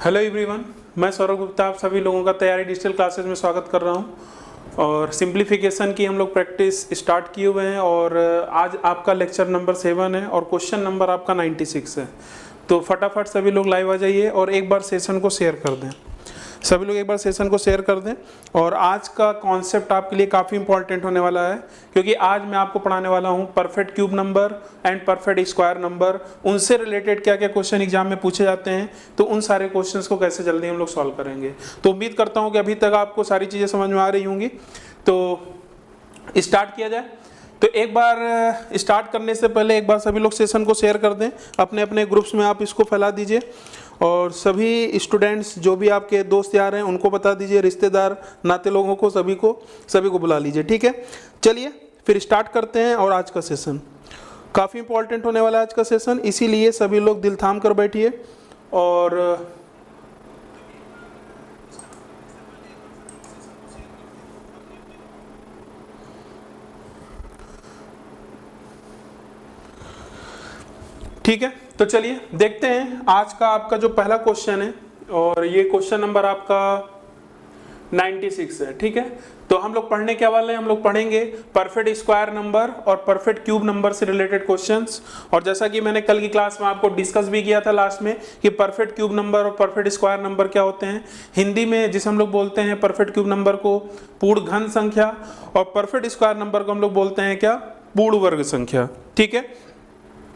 Hello everyone, मैं सौरभ गुप्ता आप सभी लोगों का तैयारी डिजिटल क्लासेस में स्वागत कर रहा हूं। और सिंप्लीफिकेशन की हम लोग प्रैक्टिस स्टार्ट किए हुए हैं और आज आपका लेक्चर नंबर 7 है और क्वेश्चन नंबर आपका 96 है। तो फटाफट सभी लोग लाइव आ जाइए और एक बार सेशन को शेयर कर दें। सभी लोग एक बार सेशन को शेयर कर दें। और आज का कॉन्सेप्ट आपके लिए काफ़ी इंपॉर्टेंट होने वाला है, क्योंकि आज मैं आपको पढ़ाने वाला हूं perfect cube number and perfect square number. उनसे रिलेटेड क्या क्या क्वेश्चन एग्जाम में पूछे जाते हैं, तो उन सारे क्वेश्चंस को कैसे जल्दी हम लोग सॉल्व करेंगे। तो उम्मीद करता हूं कि अभी तक आपको सारी चीज़ें समझ में आ रही होंगी। तो स्टार्ट किया जाए। तो एक बार स्टार्ट करने से पहले एक बार सभी लोग सेशन को शेयर कर दें, अपने अपने ग्रुप्स में आप इसको फैला दीजिए। और सभी स्टूडेंट्स जो भी आपके दोस्त यार हैं उनको बता दीजिए, रिश्तेदार नाते लोगों को सभी को बुला लीजिए। ठीक है, चलिए फिर स्टार्ट करते हैं। और आज का सेशन काफ़ी इंपॉर्टेंट होने वाला है आज का सेशन, इसीलिए सभी लोग दिल थाम कर बैठिए। और ठीक है, तो चलिए देखते हैं आज का आपका जो पहला क्वेश्चन है। और ये क्वेश्चन नंबर आपका 96 है। ठीक है, तो हम लोग पढ़ने क्या वाले हैं, हम लोग पढ़ेंगे परफेक्ट स्क्वायर नंबर और परफेक्ट क्यूब नंबर से रिलेटेड क्वेश्चंस। और जैसा कि मैंने कल की क्लास में आपको डिस्कस भी किया था लास्ट में कि परफेक्ट क्यूब नंबर और परफेक्ट स्क्वायर नंबर क्या होते हैं। हिंदी में जिसे हम लोग बोलते हैं परफेक्ट क्यूब नंबर को पूर्ण घन संख्या, और परफेक्ट स्क्वायर नंबर को हम लोग बोलते हैं क्या, पूर्ण वर्ग संख्या। ठीक है,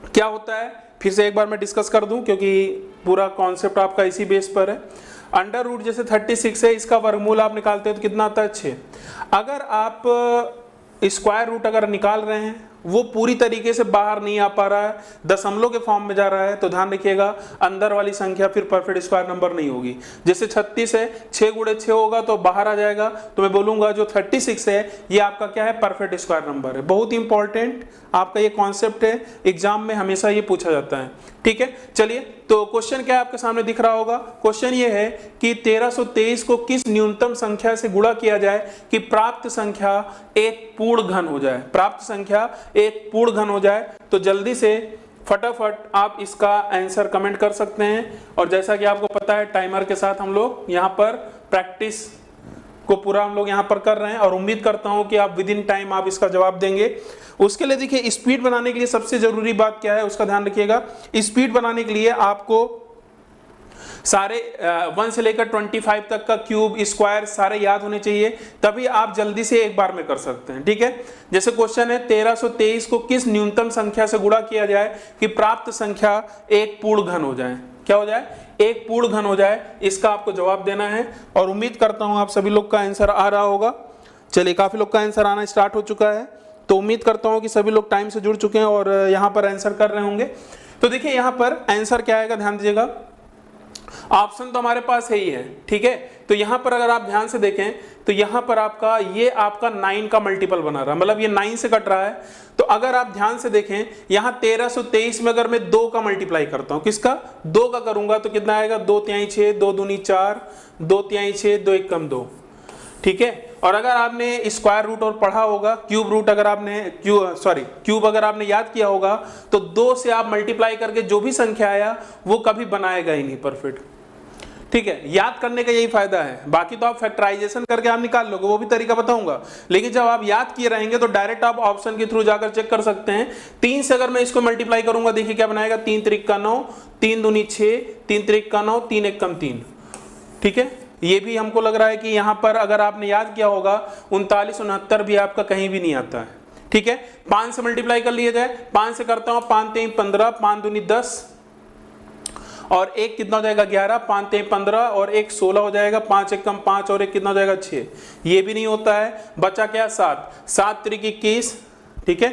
क्या होता है फिर से एक बार मैं डिस्कस कर दूं, क्योंकि पूरा कॉन्सेप्ट आपका इसी बेस पर है। अंडर रूट जैसे 36 है, इसका वर्गमूल आप निकालते हैं तो कितना आता है, 6। अगर आप स्क्वायर रूट अगर निकाल रहे हैं, वो पूरी तरीके से बाहर नहीं आ पा रहा है, दशमलव के फॉर्म में जा रहा है, तो ध्यान रखिएगा अंदर वाली संख्या फिर परफेक्ट स्क्वायर नंबर नहीं होगी। जैसे 36 है, 6 गुणे 6 होगा तो बाहर आ जाएगा, तो मैं बोलूंगा जो 36 है ये आपका क्या है, परफेक्ट स्क्वायर नंबर है। बहुत ही इंपॉर्टेंट आपका ये कॉन्सेप्ट है, एग्जाम में हमेशा ये पूछा जाता है। ठीक है, चलिए तो क्वेश्चन क्या आपके सामने दिख रहा होगा। क्वेश्चन ये है कि 1323 को किस न्यूनतम संख्या से गुणा किया जाए कि प्राप्त संख्या एक पूर्ण घन हो जाए। प्राप्त संख्या एक पूर्ण घन हो जाए। तो जल्दी से फटाफट आप इसका आंसर कमेंट कर सकते हैं। और जैसा कि आपको पता है टाइमर के साथ हम लोग यहाँ पर प्रैक्टिस को पूरा हम लोग यहाँ पर कर रहे हैं, और उम्मीद करता हूँ कि आप विद इन टाइम आप इसका जवाब देंगे। उसके लिए देखिए, स्पीड बनाने के लिए सबसे जरूरी बात क्या है उसका ध्यान रखिएगा। स्पीड बनाने के लिए आपको सारे 1 से लेकर 25 तक का क्यूब स्क्वायर सारे याद होने चाहिए, तभी आप जल्दी से एक बार में कर सकते हैं। ठीक है, जैसे क्वेश्चन है 1323 को किस न्यूनतम संख्या से गुणा किया जाए कि प्राप्त संख्या एक पूर्ण घन हो जाए। क्या हो जाए, एक पूर्ण घन हो जाए। इसका आपको जवाब देना है, और उम्मीद करता हूं आप सभी लोग का आंसर आ रहा होगा। चलिए, काफी लोग का आंसर आना स्टार्ट हो चुका है, तो उम्मीद करता हूं कि सभी लोग टाइम से जुड़ चुके हैं और यहां पर आंसर कर रहे होंगे। तो देखिए यहां पर आंसर क्या आएगा, ध्यान दीजिएगा। ऑप्शन तो हमारे पास है ही है। ठीक है, तो यहां पर अगर आप ध्यान से देखें तो यहां पर आपका ये आपका 9 का मल्टीपल बना रहा है, मतलब ये 9 से कट रहा है। तो अगर आप ध्यान से देखें यहां 1323 में अगर मैं 2 का मल्टीप्लाई करता हूं, किसका, 2 का करूंगा तो कितना आएगा, 2 तिहाई 6, 2 दूनी 4, 2 तिहाई 6, 2 एकम 2। ठीक है, और अगर आपने स्क्वायर रूट और पढ़ा होगा, क्यूब रूट अगर आपने क्यूब अगर आपने याद किया होगा, तो 2 से आप मल्टीप्लाई करके जो भी संख्या आया वो कभी बनाएगा ही नहीं परफेक्ट। ठीक है, याद करने का यही फायदा है। बाकी तो आप फैक्टराइजेशन करके आप निकाल लोगे, वो भी तरीका बताऊंगा, लेकिन जब आप याद किए रहेंगे तो डायरेक्ट आप ऑप्शन के थ्रू जाकर चेक कर सकते हैं। 3 से अगर मैं इसको मल्टीप्लाई करूंगा, देखिए क्या बनाएगा, 3 त्रिक का 9, 3 दूनी 6, 3 त्रिक का 9, 3 एकम 3। ठीक है, ये भी हमको लग रहा है कि यहां पर अगर आपने याद किया होगा 39 69 भी आपका कहीं भी नहीं आता है। ठीक है, 5 से मल्टीप्लाई कर लिया जाए, 5 से करता हूं, 5 3 15, 5 दूनी 10, और एक कितना हो जाएगा 11, 5 3 15, और एक 16 हो जाएगा, 5 एकम 5, और एक कितना हो जाएगा 6। ये भी नहीं होता है, बचा क्या, 7, 7 त्रिक 21। ठीक है,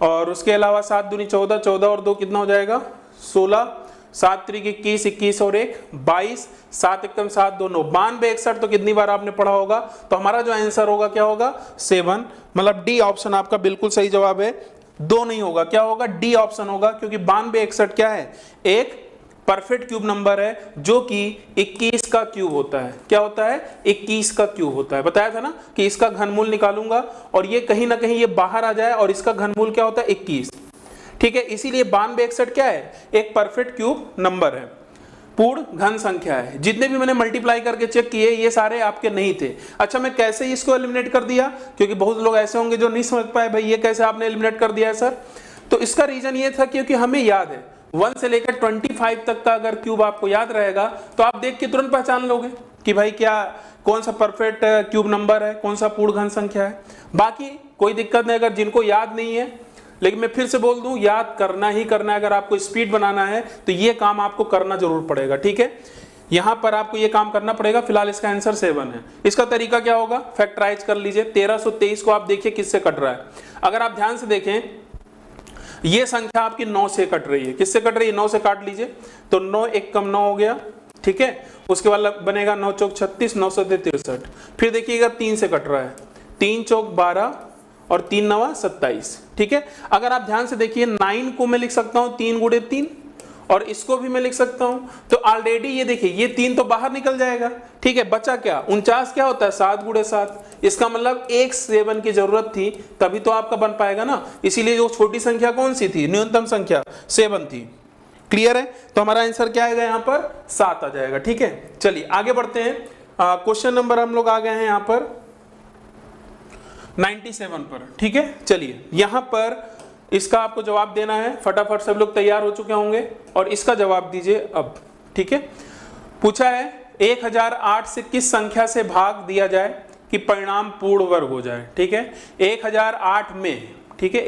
और उसके अलावा 7 दूनी 14, 14 और 2 कितना हो जाएगा 16, 7 त्रिक 21, 21 और 1 22, 7 एकम 7, 2 9, 92 61। तो कितनी बार आपने पढ़ा होगा, तो हमारा जो आंसर होगा क्या होगा, 7, मतलब डी ऑप्शन आपका बिल्कुल सही जवाब है। 2 नहीं होगा, क्या होगा, डी ऑप्शन होगा, क्योंकि 92 61 क्या है, एक परफेक्ट क्यूब नंबर है जो कि 21 का क्यूब होता है। क्या होता है, 21 का क्यूब होता है। बताया था ना कि इसका घनमूल निकालूंगा और ये कहीं ना कहीं ये बाहर आ जाए, और इसका घनमूल क्या होता है, 21। ठीक है, इसीलिए 92 61 क्या है, एक परफेक्ट क्यूब नंबर है। पूर्ण घन संख्या है। जितने भी मैंने मल्टीप्लाई करके चेक किए ये सारे आपके नहीं थे। अच्छा मैं कैसे इसको एलिमिनेट कर दिया, क्योंकि बहुत लोग ऐसे होंगे जो नहीं समझ पाए भाई ये कैसे आपने एलिमिनेट कर दिया है सर। तो इसका रीजन ये था क्योंकि हमें याद है 1 से लेकर 25 तक का अगर क्यूब आपको याद रहेगा तो आप देख के तुरंत पहचान लोगे कि भाई क्या कौन सा परफेक्ट क्यूब नंबर है, कौन सा पूर्ण घन संख्या है। बाकी कोई दिक्कत नहीं अगर जिनको याद नहीं है, लेकिन मैं फिर से बोल दूं याद करना ही करना है। अगर आपको स्पीड बनाना है तो ये काम आपको करना जरूर पड़ेगा, ठीक है। यहां पर आपको ये काम करना पड़ेगा। फिलहाल इसका आंसर 7 है। इसका तरीका क्या होगा, फैक्टराइज कर लीजिए। 1323 को आप देखिए किससे कट रहा है। अगर आप ध्यान से देखें ये संख्या आपकी 9 से कट रही है। किससे कट रही है, 9 से काट लीजिए तो 9 1 कम 9 हो गया, ठीक है। उसके बाद बनेगा 9 चौक 36, 9 सौ 63। फिर देखिएगा 3 से कट रहा है, 3 चौक 12 और 3 नवा 27, ठीक है। अगर आप ध्यान से देखिए 9 को मैं लिख सकता हूं 3 गुणे 3 और इसको भी मैं लिख सकता हूं। तो ऑलरेडी ये देखिए ये 3 तो बाहर निकल जाएगा, ठीक है। बचा क्या, 49 क्या होता है 7 गुणे 7। इसका मतलब एक 7 की जरूरत थी तभी तो आपका बन पाएगा ना। इसीलिए जो छोटी संख्या कौन सी थी, न्यूनतम संख्या 7 थी। क्लियर है, तो हमारा आंसर क्या आएगा यहाँ पर 7 आ जाएगा, ठीक है। चलिए आगे बढ़ते हैं। क्वेश्चन नंबर हम लोग आ गए हैं यहाँ पर 97 पर, ठीक है। चलिए यहां पर इसका आपको जवाब देना है। फटाफट सब लोग तैयार हो चुके होंगे और इसका जवाब दीजिए अब, ठीक है। पूछा है 1008 से किस संख्या से भाग दिया जाए कि परिणाम पूर्ण वर्ग हो जाए, ठीक है। 1008 में, ठीक है,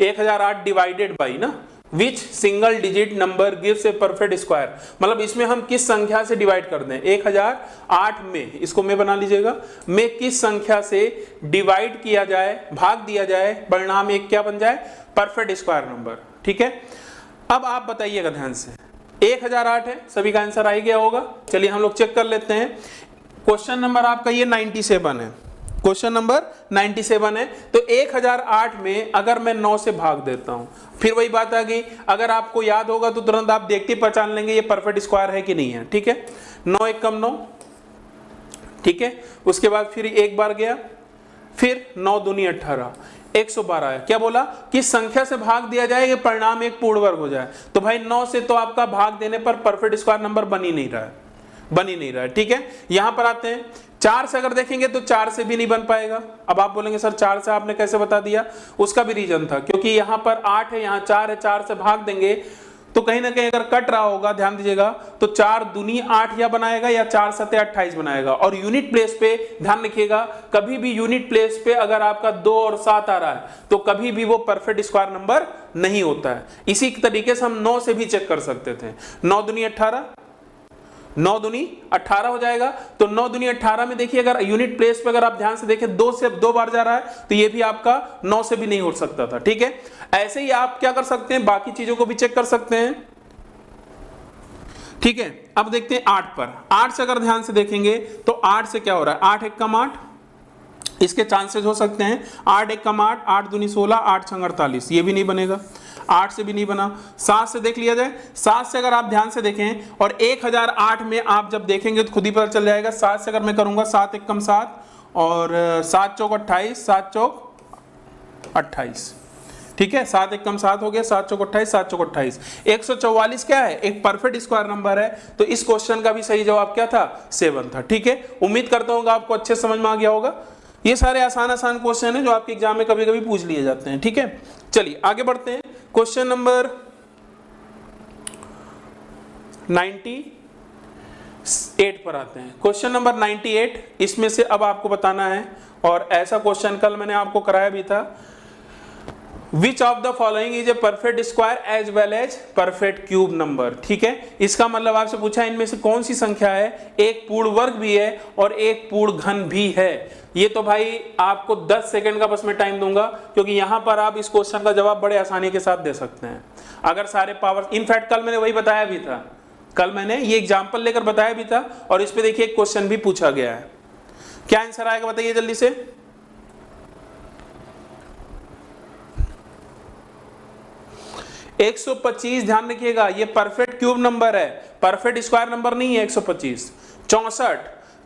1008 डिवाइडेड बाई ना विच सिंगल डिजिट नंबर गिव्स ए परफेक्ट स्क्वायर। मतलब इसमें हम किस संख्या से डिवाइड कर दें, 1008 में, इसको में बना लीजिएगा, में किस संख्या से डिवाइड किया जाए, भाग दिया जाए, परिणाम एक क्या बन जाए, परफेक्ट स्क्वायर नंबर, ठीक है। अब आप बताइएगा ध्यान से, 1008 है, सभी का आंसर आ ही गया होगा। चलिए हम लोग चेक कर लेते हैं। क्वेश्चन नंबर आपका ये 97 है, क्वेश्चन नंबर 97 है। तो 1008 में अगर मैं 9 से भाग देता हूं, फिर वही बात आ गई, अगर आपको याद होगा तो तुरंत आप देखते ही पहचान लेंगे ये परफेक्ट स्क्वायर है कि नहीं है, ठीक है। 9 1 कम 9, ठीक है। उसके बाद फिर एक बार गया, फिर 9 दूनी 18, 112 है। क्या बोला, किस संख्या से भाग दिया जाए कि परिणाम एक पूर्ण वर्ग हो जाए। तो भाई 9 से तो आपका भाग देने पर परफेक्ट स्क्वायर नंबर बन ही नहीं रहा है, ठीक है। यहां पर आते हैं 4 से अगर देखेंगे तो 4 से भी नहीं बन पाएगा। अब आप बोलेंगे सर 4 से आपने कैसे बता दिया, उसका भी रीजन था क्योंकि यहां पर 8 है, यहां 4 है, 4 से भाग देंगे तो कहीं ना कहीं अगर कट रहा होगा, ध्यान दीजिएगा, तो 4 दूनी 8 या बनाएगा या 4 सते 28 बनाएगा। और यूनिट प्लेस पे ध्यान रखिएगा, कभी भी यूनिट प्लेस पे अगर आपका 2 और 7 आ रहा है तो कभी भी वो परफेक्ट स्क्वायर नंबर नहीं होता है। इसी तरीके से हम 9 से भी चेक कर सकते थे। 9 दूनी 18, 9 दूनी 18 हो जाएगा। तो 9 दूनी 18 में देखिए अगर यूनिट प्लेस पे अगर आप ध्यान से देखें 2 से 2 बार जा रहा है तो ये भी आपका 9 से भी नहीं हो सकता था, ठीक है। ऐसे ही आप क्या कर सकते हैं, बाकी चीजों को भी चेक कर सकते हैं, ठीक है। अब देखते हैं 8 पर। 8 से अगर ध्यान से देखेंगे तो 8 से क्या हो रहा है, 8 1 कम 8, इसके चांसेस हो सकते हैं 8 1 कम 8, 8 दूनी 16, 8 6 48, ये भी नहीं बनेगा। 8 से भी नहीं बना। 7 से देख लिया जाए, 7 से अगर आप ध्यान से देखें और 1008 में आप जब देखेंगे तो खुद ही पता चल जाएगा। 7 से अगर मैं करूंगा 7 1 कम 7 और 7 चौक 28, 7 चौक 28, ठीक है। 7 1 कम 7 हो गया, 7 चौक 28, 7 चौक 28, 144 क्या है, एक परफेक्ट स्क्वायर नंबर है। तो इस क्वेश्चन का भी सही जवाब क्या था, 7 था, ठीक है। उम्मीद करता हूँ आपको अच्छे समझ में आ गया होगा। ये सारे आसान क्वेश्चन है जो आपके एग्जाम में कभी कभी पूछ लिए जाते हैं, ठीक है। चलिए आगे बढ़ते हैं। क्वेश्चन नंबर 98 पर आते हैं। क्वेश्चन नंबर 98, इसमें से अब आपको बताना है, और ऐसा क्वेश्चन कल मैंने आपको कराया भी था। Which of the following is a perfect square as well as perfect cube number, ठीक है। इसका मतलब आपसे पूछा है इनमें से कौन सी संख्या है, एक पूर्ण वर्ग भी है और एक पूर्ण घन भी है। ये तो भाई आपको 10 सेकंड का बस मैं टाइम दूंगा, क्योंकि यहां पर आप इस क्वेश्चन का जवाब बड़े आसानी के साथ दे सकते हैं अगर सारे पावर। इनफैक्ट कल मैंने वही बताया भी था, कल मैंने ये एग्जाम्पल लेकर बताया भी था, और इस पे देखिए एक क्वेश्चन भी पूछा गया है। क्या आंसर आएगा बताइए जल्दी से। 125, ध्यान रखिएगा ये परफेक्ट क्यूब नंबर है, परफेक्ट स्क्वायर नंबर नहीं है। 125,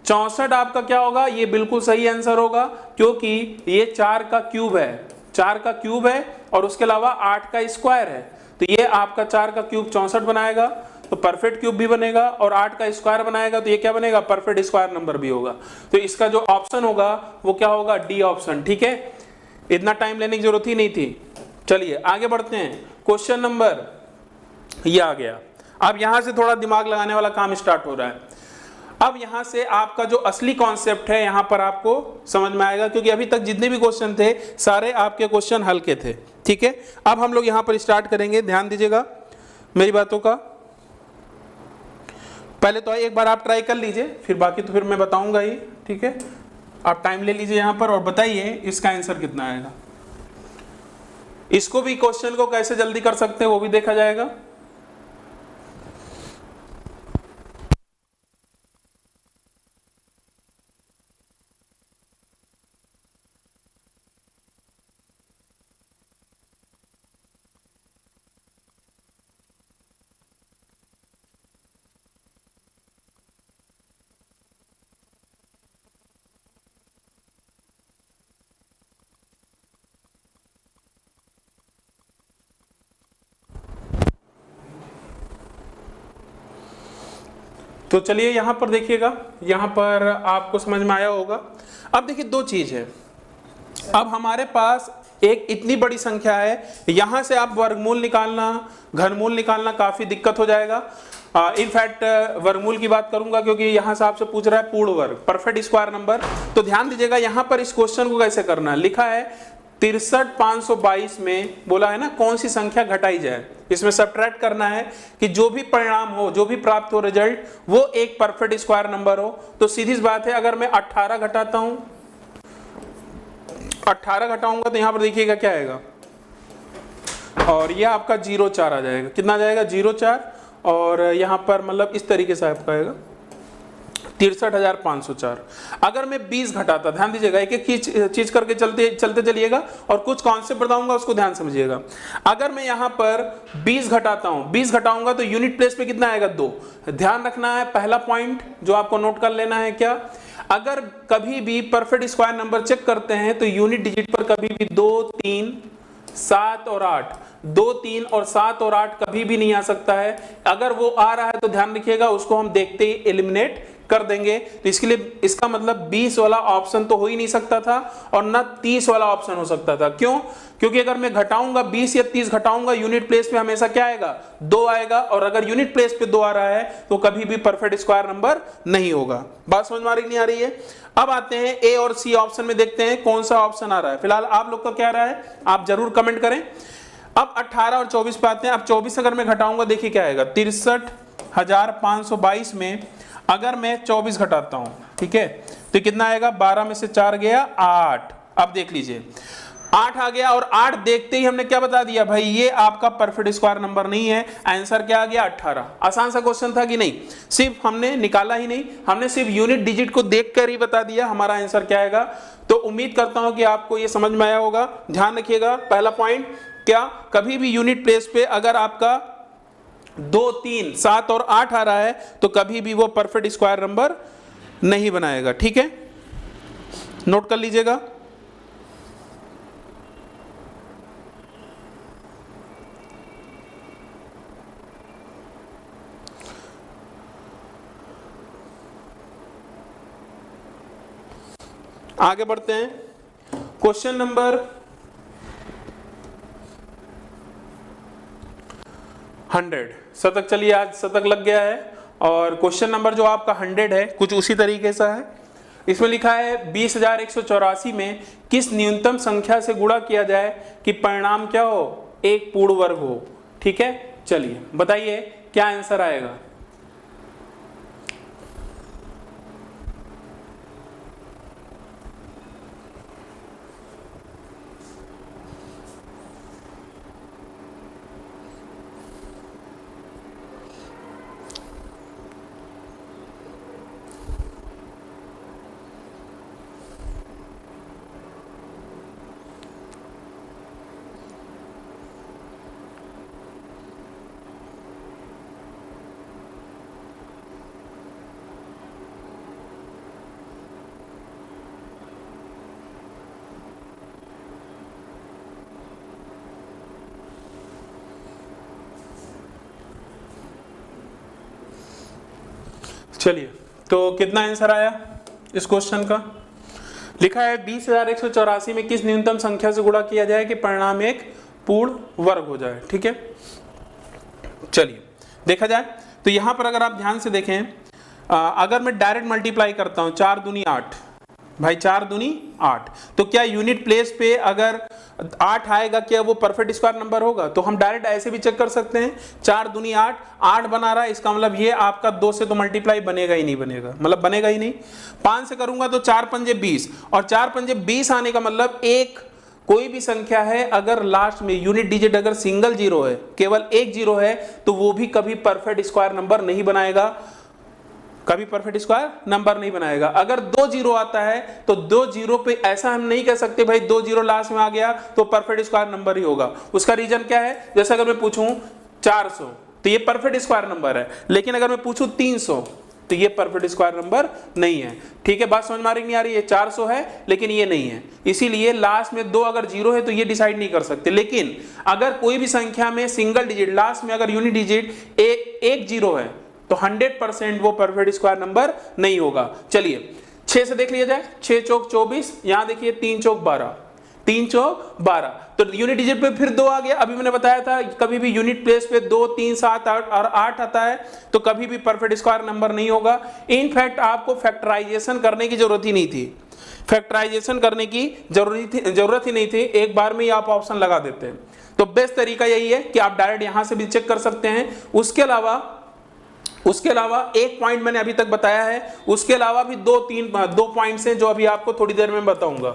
64 आपका क्या होगा, ये बिल्कुल सही आंसर होगा, क्योंकि ये 4 का क्यूब है, 4 का क्यूब है और उसके अलावा 8 का स्क्वायर है। तो ये आपका 4 का क्यूब 64 बनाएगा। तो परफेक्ट क्यूब भी बनेगा, और 8 का स्क्वायर बनाएगा तो ये क्या बनेगा, परफेक्ट स्क्वायर नंबर भी होगा। तो इसका जो ऑप्शन होगा वो क्या होगा, डी ऑप्शन। ठीक है, इतना टाइम लेने की जरूरत ही नहीं थी। चलिए आगे बढ़ते हैं, क्वेश्चन नंबर ये आ गया। अब यहां से थोड़ा दिमाग लगाने वाला काम स्टार्ट हो रहा है। अब यहां से आपका जो असली कॉन्सेप्ट है यहां पर आपको समझ में आएगा, क्योंकि अभी तक जितने भी क्वेश्चन थे सारे आपके क्वेश्चन हल्के थे। ठीक है, अब हम लोग यहां पर स्टार्ट करेंगे, ध्यान दीजिएगा मेरी बातों का। पहले तो एक बार आप ट्राई कर लीजिए, फिर बाकी तो फिर मैं बताऊंगा ही। ठीक है, आप टाइम ले लीजिए यहां पर और बताइए इसका आंसर कितना आएगा। इसको भी, क्वेश्चन को कैसे जल्दी कर सकते हैं वो भी देखा जाएगा। तो चलिए यहां पर देखिएगा, यहां पर आपको समझ में आया होगा। अब देखिए दो चीज है, अब हमारे पास एक इतनी बड़ी संख्या है, यहां से आप वर्गमूल निकालना, घनमूल निकालना काफी दिक्कत हो जाएगा। इनफैक्ट वर्गमूल की बात करूंगा क्योंकि यहां से आपसे पूछ रहा है पूर्ण वर्ग, परफेक्ट स्क्वायर नंबर। तो ध्यान दीजिएगा यहां पर इस क्वेश्चन को कैसे करना है, लिखा है 63,522 में बोला है ना कौन सी संख्या घटाई जाए। इसमें सब्ट्रैक्ट करना है कि जो भी परिणाम हो, जो भी प्राप्त हो रिजल्ट, वो एक परफेक्ट स्क्वायर नंबर हो। तो सीधी सी बात है, अगर मैं 18 घटाता हूं, 18 घटाऊंगा तो यहां पर देखिएगा क्या आएगा, और ये आपका 04 आ जाएगा। कितना आ जाएगा, 04, और यहां पर मतलब इस तरीके से आपका आएगा 63,504। अगर मैं 20 घटाता, ध्यान दीजिएगा एक एक चीज करके चलते चलिएगा और कुछ कॉन्सेप्ट बताऊंगा उसको ध्यान समझिएगा। अगर मैं यहां पर 20 घटाता हूं, 20 घटाऊंगा तो यूनिट प्लेस पे कितना आएगा, 2। ध्यान रखना है, पहला पॉइंट जो आपको नोट कर लेना है क्या, अगर कभी भी परफेक्ट स्क्वायर नंबर चेक करते हैं तो यूनिट डिजिट पर कभी भी 2, 3, 7 और 8, 2, 3 और 7 और 8 कभी भी नहीं आ सकता है। अगर वो आ रहा है तो ध्यान रखिएगा उसको हम देखते ही एलिमिनेट कर देंगे। तो इसके लिए इसका मतलब 20 वाला ऑप्शन तो हो ही नहीं सकता था, और ना 30 वाला ऑप्शन हो सकता था। क्यों, क्योंकि अगर मैं घटाऊंगा 20 या 30 घटाऊंगा, यूनिट प्लेस पे हमेशा क्या आएगा, 2 आएगा, और अगर यूनिट प्लेस पे 2 आ रहा है तो कभी भी परफेक्ट स्क्वायर नंबर नहीं होगा। बात समझ में आ रही नहीं आ रही है। अब आते हैं ए और सी ऑप्शन में, देखते हैं कौन सा ऑप्शन आ रहा है। फिलहाल आप लोग का क्या रहा है आप जरूर कमेंट करें। अब 18 और 24 पे आते हैं। अब 24 अगर मैं घटाऊंगा देखिए क्या आएगा, 63,522 में अगर मैं 24 घटाता हूं, ठीक है, तो कितना आएगा, 12 में से 4 गया 8। अब देख लीजिए 8 आ गया, और 8 देखते ही हमने क्या बता दिया, भाई ये आपका परफेक्ट स्क्वायर नंबर नहीं है। आंसर क्या आ गया, 18। आसान सा क्वेश्चन था कि नहीं, सिर्फ हमने निकाला ही नहीं, हमने सिर्फ यूनिट डिजिट को देखकर ही बता दिया हमारा आंसर क्या आएगा। तो उम्मीद करता हूं कि आपको ये समझ में आया होगा। ध्यान रखिएगा, पहला पॉइंट क्या, कभी भी यूनिट प्लेस पे अगर आपका 2, 3, 7 और 8 आ रहा है तो कभी भी वो परफेक्ट स्क्वायर नंबर नहीं बनाएगा। ठीक है, नोट कर लीजिएगा। आगे बढ़ते हैं, क्वेश्चन नंबर 100 शतक। चलिए आज शतक लग गया है, और क्वेश्चन नंबर जो आपका 100 है कुछ उसी तरीके से है। इसमें लिखा है 20,184 में किस न्यूनतम संख्या से गुणा किया जाए कि परिणाम क्या हो, एक पूर्ण वर्ग हो। ठीक है, चलिए बताइए क्या आंसर आएगा। चलिए, तो कितना आंसर आया इस क्वेश्चन का? लिखा है 20,184 में किस न्यूनतम संख्या से गुणा किया जाए कि परिणाम एक पूर्ण वर्ग हो जाए। ठीक है, चलिए देखा जाए तो यहां पर अगर आप ध्यान से देखें, अगर मैं डायरेक्ट मल्टीप्लाई करता हूं 4 दूनी 8, भाई 4 दूनी 8, तो क्या यूनिट प्लेस पे अगर 8 आएगा क्या वो परफेक्ट स्क्वायर नंबर होगा? तो हम डायरेक्ट ऐसे भी चेक कर सकते हैं, 4 दूनी 8, 8 बना रहा है, इसका मतलब ये आपका 2 से तो मल्टीप्लाई बनेगा ही नहीं, बनेगा मतलब बनेगा ही नहीं। 5 से करूंगा तो 4 पंजे 20, और 4 पंजे 20 आने का मतलब एक कोई भी संख्या है अगर लास्ट में यूनिट डिजिट अगर सिंगल जीरो है, केवल एक जीरो है, तो वो भी कभी परफेक्ट स्क्वायर नंबर नहीं बनाएगा, कभी परफेक्ट स्क्वायर नंबर नहीं बनाएगा। अगर 2 जीरो आता है तो 2 जीरो पे ऐसा हम नहीं कह सकते भाई 2 जीरो लास्ट में आ गया तो परफेक्ट स्क्वायर नंबर ही होगा। उसका रीजन क्या है? जैसे अगर मैं पूछूं 400 तो ये परफेक्ट स्क्वायर नंबर है, लेकिन अगर मैं पूछूं 300 तो ये परफेक्ट स्क्वायर नंबर नहीं है। ठीक है, बात समझ में आ रही नहीं आ रही? ये 400 है लेकिन ये नहीं है, इसीलिए लास्ट में 2 अगर जीरो है तो ये डिसाइड नहीं कर सकते। लेकिन अगर कोई भी संख्या में सिंगल डिजिट लास्ट में अगर यूनिट डिजिट एक जीरो है तो 100% वो परफेक्ट स्क्वायर नंबर नहीं होगा। चलिए 6 से देख लिया जाए, 6 चौक 24, यहां देखिए 3 चौक 12, 3 चौक 12, तो यूनिट डिजिट पे फिर 2 आ गया। अभी मैंने बताया था कभी भी यूनिट प्लेस पे 2, 3, 7, 8 और 8 आता है तो कभी भी परफेक्ट स्क्वायर नंबर नहीं होगा। इनफैक्ट आपको फैक्टराइजेशन करने की जरूरत ही नहीं थी, फैक्टराइजेशन करने की जरूरत ही नहीं थी, एक बार में ही आप ऑप्शन लगा देते हैं। तो बेस्ट तरीका यही है कि आप डायरेक्ट यहां से भी चेक कर सकते हैं। उसके अलावा एक पॉइंट मैंने अभी तक बताया है, उसके अलावा भी 2 पॉइंट्स हैं जो अभी आपको थोड़ी देर में बताऊंगा।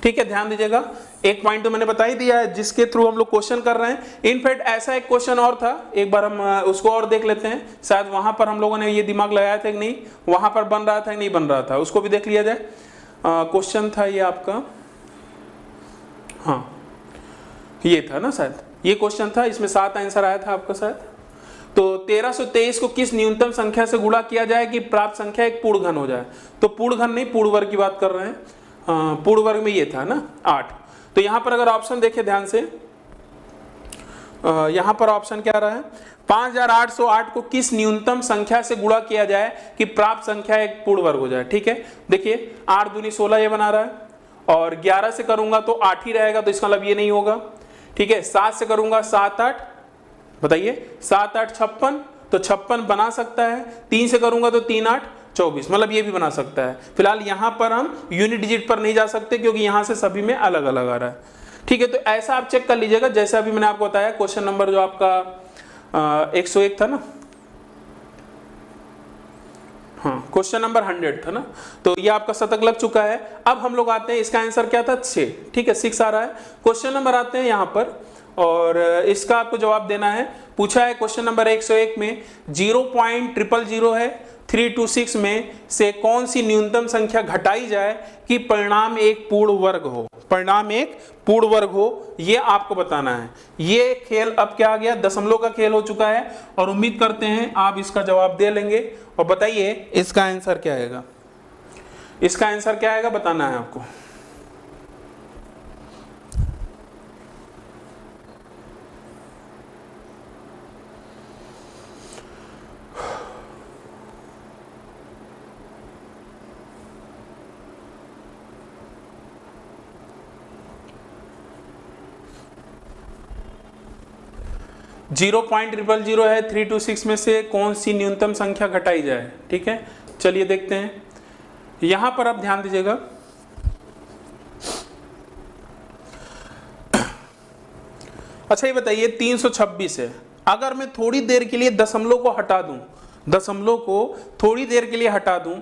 ठीक है, ध्यान दीजिएगा। एक पॉइंट तो मैंने बता ही दिया है जिसके थ्रू हम लोग क्वेश्चन कर रहे हैं। इनफैक्ट ऐसा एक क्वेश्चन और था, एक बार हम उसको और देख लेते हैं, शायद वहां पर हम लोगों ने ये दिमाग लगाया था कि नहीं, वहां पर बन रहा था कि नहीं बन रहा था, उसको भी देख लिया जाए। क्वेश्चन था ये आपका, हाँ ये था ना, शायद ये क्वेश्चन था, इसमें 7 आंसर आया था आपका शायद। तो 1323 को किस न्यूनतम संख्या से गुणा किया जाए कि प्राप्त संख्या एक पूर्ण घन हो जाए? तो पूर्ण घन नहीं, पूर्ण वर्ग की बात कर रहे हैं। पूर्ण वर्ग में ये था ना 8। तो यहां पर अगर ऑप्शन देखें ध्यान से, यहां पर ऑप्शन क्या रहा है? 5808 को किस न्यूनतम संख्या से गुणा किया जाए कि प्राप्त संख्या एक पूर्ण वर्ग हो जाए? ठीक है, देखिए 8 दूनी 16 ये बना रहा है, और 11 से करूंगा तो 8 ही रहेगा, तो इसका मतलब ये नहीं होगा। ठीक है, 7 से करूंगा 7 8, बताइए 7 8 56, तो 56 बना सकता है। 3 से करूंगा तो 3 8 24, मतलब ये भी बना सकता है। फिलहाल यहां पर हम यूनिट डिजिट पर नहीं जा सकते क्योंकि यहां से सभी में अलग अलग आ रहा है। ठीक है, तो ऐसा आप चेक कर लीजिएगा, जैसे अभी मैंने आपको बताया क्वेश्चन नंबर जो आपका 101 था ना, हाँ क्वेश्चन नंबर 100 था ना, तो ये आपका शतक लग चुका है। अब हम लोग आते हैं, इसका आंसर क्या था? 6। ठीक है, 6 आ रहा है। क्वेश्चन नंबर आते हैं यहाँ पर, और इसका आपको जवाब देना है। पूछा है क्वेश्चन नंबर 101 में 0.000 है 326 में से कौन सी न्यूनतम संख्या घटाई जाए कि परिणाम एक पूर्ण वर्ग हो? परिणाम एक पूर्ण वर्ग हो, ये आपको बताना है। ये खेल अब क्या आ गया? दशमलव का खेल हो चुका है, और उम्मीद करते हैं आप इसका जवाब दे लेंगे। और बताइए इसका आंसर क्या आएगा? इसका आंसर क्या आएगा बताना है आपको। जीरो पॉइंट 000 है 326 में से कौन सी न्यूनतम संख्या घटाई जाए? ठीक है, चलिए देखते हैं। यहां पर आप ध्यान दीजिएगा, अच्छा ये बताइए 326 है, अगर मैं थोड़ी देर के लिए दशमलव को हटा दूं, दशमलव को थोड़ी देर के लिए हटा दूं,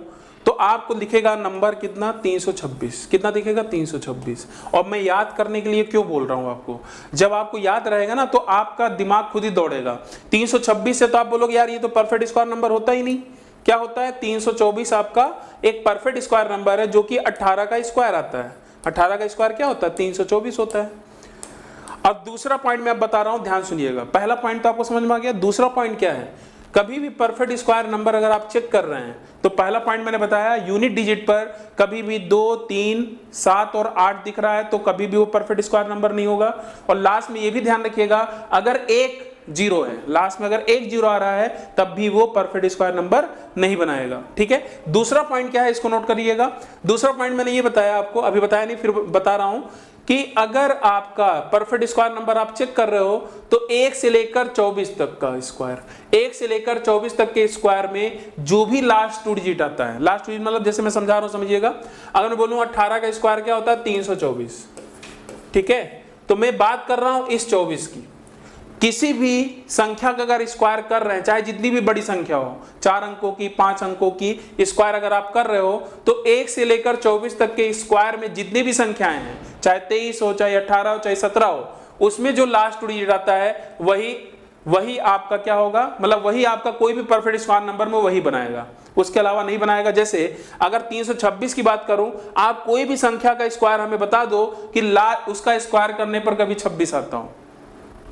तो आपको दिखेगा नंबर कितना? 326। कितना दिखेगा? 326। और मैं याद करने के लिए क्यों बोल रहा हूं आपको, जब आपको याद रहेगा ना तो आपका दिमाग खुद ही दौड़ेगा। 326 से तो आप बोलोगे यार ये तो परफेक्ट स्क्वायर नंबर होता ही नहीं। क्या होता है? 324 आपका एक परफेक्ट स्क्वायर नंबर है जो कि 18 का स्क्वायर आता है। 18 का स्क्वायर क्या होता है? 324 होता है। अब दूसरा पॉइंट मैं अब बता रहा हूं, ध्यान सुनिएगा। पहला पॉइंट तो आपको समझ में आ गया, दूसरा पॉइंट क्या है? कभी भी परफेक्ट स्क्वायर नंबर अगर आप चेक कर रहे हैं तो पहला पॉइंट मैंने बताया, यूनिट डिजिट पर कभी भी 2, 3, 7 और 8 दिख रहा है तो कभी भी वो परफेक्ट स्क्वायर नंबर नहीं होगा। और लास्ट में ये भी ध्यान रखिएगा, अगर एक जीरो है, लास्ट में अगर एक जीरो आ रहा है तब भी वो परफेक्ट स्क्वायर नंबर नहीं बनाएगा। ठीक है, दूसरा पॉइंट क्या है इसको नोट करिएगा। दूसरा पॉइंट मैंने ये बताया आपको, अभी बताया नहीं फिर बता रहा हूं कि अगर आपका परफेक्ट स्क्वायर नंबर आप चेक कर रहे हो तो 1 से लेकर 24 तक का स्क्वायर, 1 से लेकर 24 तक के स्क्वायर में जो भी लास्ट 2 डिजिट आता है, लास्ट 2 डिजिट मतलब जैसे मैं समझा रहा हूं समझिएगा, अगर मैं बोलूं 18 का स्क्वायर क्या होता है 324। ठीक है, तो मैं बात कर रहा हूं इस 24 की। किसी भी संख्या का अगर स्क्वायर कर रहे हैं, चाहे जितनी भी बड़ी संख्या हो, 4 अंकों की 5 अंकों की स्क्वायर अगर आप कर रहे हो तो 1 से लेकर 24 तक के स्क्वायर में जितनी भी संख्याएं हैं, चाहे 23 हो, चाहे 18 हो, चाहे 17 हो, उसमें जो लास्ट डिजिट आता है वही आपका क्या होगा, मतलब वही आपका कोई भी परफेक्ट स्क्वायर नंबर में वही बनाएगा, उसके अलावा नहीं बनाएगा। जैसे अगर 326 की बात करूं, आप कोई भी संख्या का स्क्वायर हमें बता दो कि उसका स्क्वायर करने पर कभी 26 आता हो,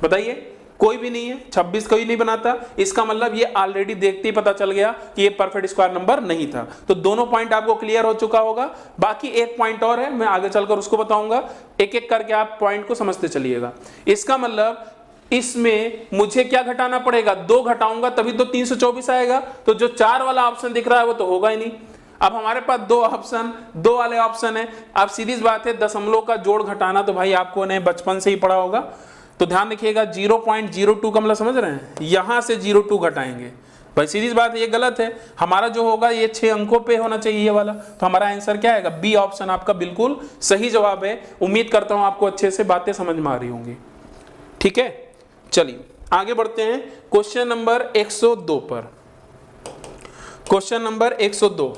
बताइए। कोई भी नहीं है, 26 कोई नहीं बनाता। इसका मतलब ये ऑलरेडी देखते ही पता चल गया कि ये परफेक्ट स्क्वायर नंबर नहीं था। तो दोनों पॉइंट आपको क्लियर हो चुका होगा। बाकी एक पॉइंट और है, मैं आगे चलकर उसको बताऊंगा, एक एक करके आप पॉइंट को समझते चलिएगा। इसका मतलब इसमें मुझे क्या घटाना पड़ेगा, 2 घटाऊंगा तभी तो 324 आएगा। तो जो 4 वाला ऑप्शन दिख रहा है वो तो होगा ही नहीं। अब हमारे पास 2 वाले ऑप्शन है। अब सीधी बात है, दशमलव का जोड़ घटाना तो भाई आपको ने बचपन से ही पढ़ा होगा, तो ध्यान रखिएगा 0.02 का मतलब समझ रहे हैं, यहां से 02 घटाएंगे। भाई सीरीज बात ये गलत है, हमारा जो होगा ये 6 अंकों पे होना चाहिए ये वाला। तो हमारा आंसर क्या आएगा, बी ऑप्शन आपका बिल्कुल सही जवाब है। उम्मीद करता हूं आपको अच्छे से बातें समझ में आ रही होंगी। ठीक है, चलिए आगे बढ़ते हैं क्वेश्चन नंबर 102 पर। क्वेश्चन नंबर 102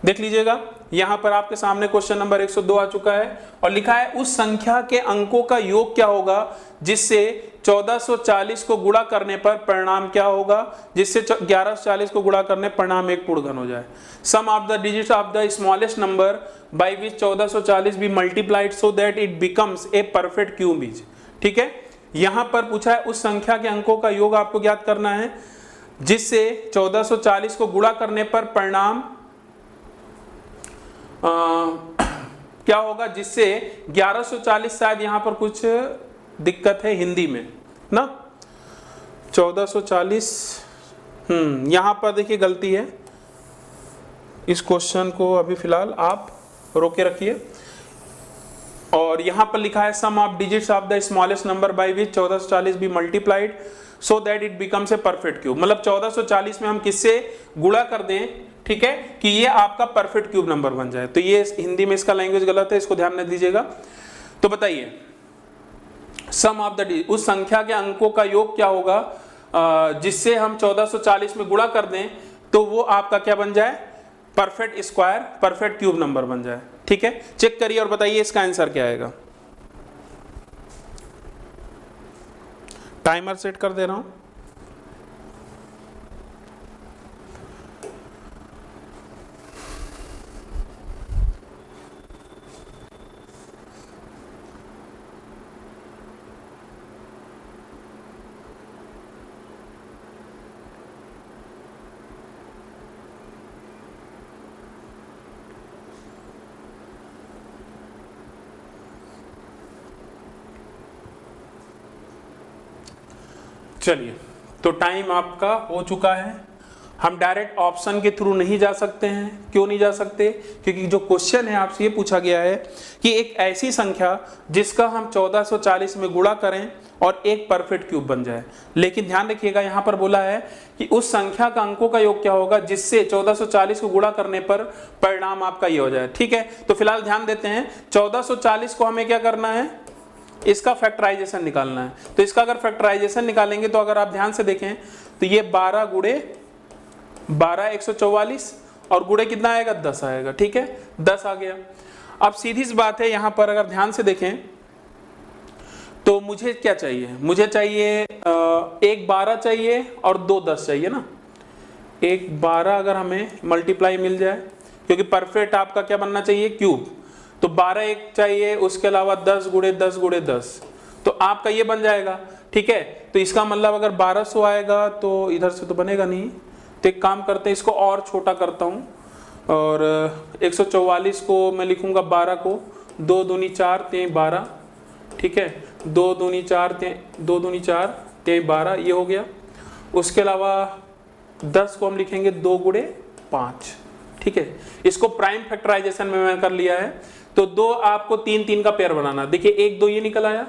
देख लीजिएगा, यहां पर आपके सामने क्वेश्चन नंबर 102 आ चुका है और लिखा है उस संख्या के अंकों का योग क्या होगा जिससे 1440 को गुणा करने पर परिणाम क्या होगा, जिससे 1140 को गुणा करने परिणाम एक पूर्ण घन हो जाए। Sum of the digits of the smallest number by which 1440 be multiplied so that it becomes a perfect cube is. ठीक है, यहां पर पूछा है उस संख्या के अंकों का योग आपको ज्ञात करना है जिससे 1440 को गुणा करने पर परिणाम क्या होगा, जिससे 1140, शायद यहां पर कुछ दिक्कत है हिंदी में ना, 1440 यहां पर देखिए गलती है। इस क्वेश्चन को अभी फिलहाल आप रोके रखिए। और यहां पर लिखा है sum of digits of the smallest number by which 1440 be multiplied so that it becomes a perfect cube. मतलब 1440 में हम किससे गुणा कर दें, ठीक है, कि ये आपका परफेक्ट क्यूब नंबर बन जाए। तो ये हिंदी में इसका लैंग्वेज गलत है, इसको ध्यान में दीजिएगा। तो बताइए सम ऑफ द उस संख्या के अंकों का योग क्या होगा जिससे हम 1440 में गुणा कर दें तो वो आपका क्या बन जाए, perfect square, perfect cube number बन जाए। ठीक है, चेक करिए और बताइए इसका आंसर क्या आएगा। टाइमर सेट कर दे रहा हूं। चलिए, तो टाइम आपका हो चुका है। हम डायरेक्ट ऑप्शन के थ्रू नहीं जा सकते हैं। क्यों नहीं जा सकते, क्योंकि जो क्वेश्चन है आपसे ये पूछा गया है कि एक ऐसी संख्या जिसका हम 1440 में गुणा करें और एक परफेक्ट क्यूब बन जाए। लेकिन ध्यान रखिएगा यहाँ पर बोला है कि उस संख्या का अंकों का योग क्या होगा जिससे 1440 को गुणा करने पर परिणाम आपका ये हो जाए। ठीक है, तो फिलहाल ध्यान देते हैं 1440 को हमें क्या करना है, इसका फैक्टराइजेशन निकालना है। तो इसका अगर फैक्टराइजेशन निकालेंगे तो अगर आप ध्यान से देखें तो ये 12 गुणे 12 144 और गुणे कितना आएगा, 10 आएगा। ठीक है, 10 आ गया। अब सीधी सी बात है, यहां पर अगर ध्यान से देखें तो मुझे क्या चाहिए, मुझे चाहिए एक 12 चाहिए और 2 10 चाहिए ना। एक 12 अगर हमें मल्टीप्लाई मिल जाए, क्योंकि परफेक्ट आपका क्या बनना चाहिए, क्यूब। तो 12 एक चाहिए, उसके अलावा 10 गुणे 10 गुणे 10, तो आपका ये बन जाएगा। ठीक है, तो इसका मतलब अगर 1200 आएगा तो इधर से तो बनेगा नहीं। तो एक काम करते हैं, इसको और छोटा करता हूँ और 144 को मैं लिखूंगा 12 को 2 दूनी 4 3 12। ठीक है, 2 दूनी 4 3 2 दूनी 4 3 12 ये हो गया। उसके अलावा 10 को हम लिखेंगे 2 गुणे 5, ठीक है। इसको प्राइम फैक्टराइजेशन में मैंने कर लिया है। तो 2 आपको 3 3 का पेयर बनाना, देखिए 1 2 ये निकल आया,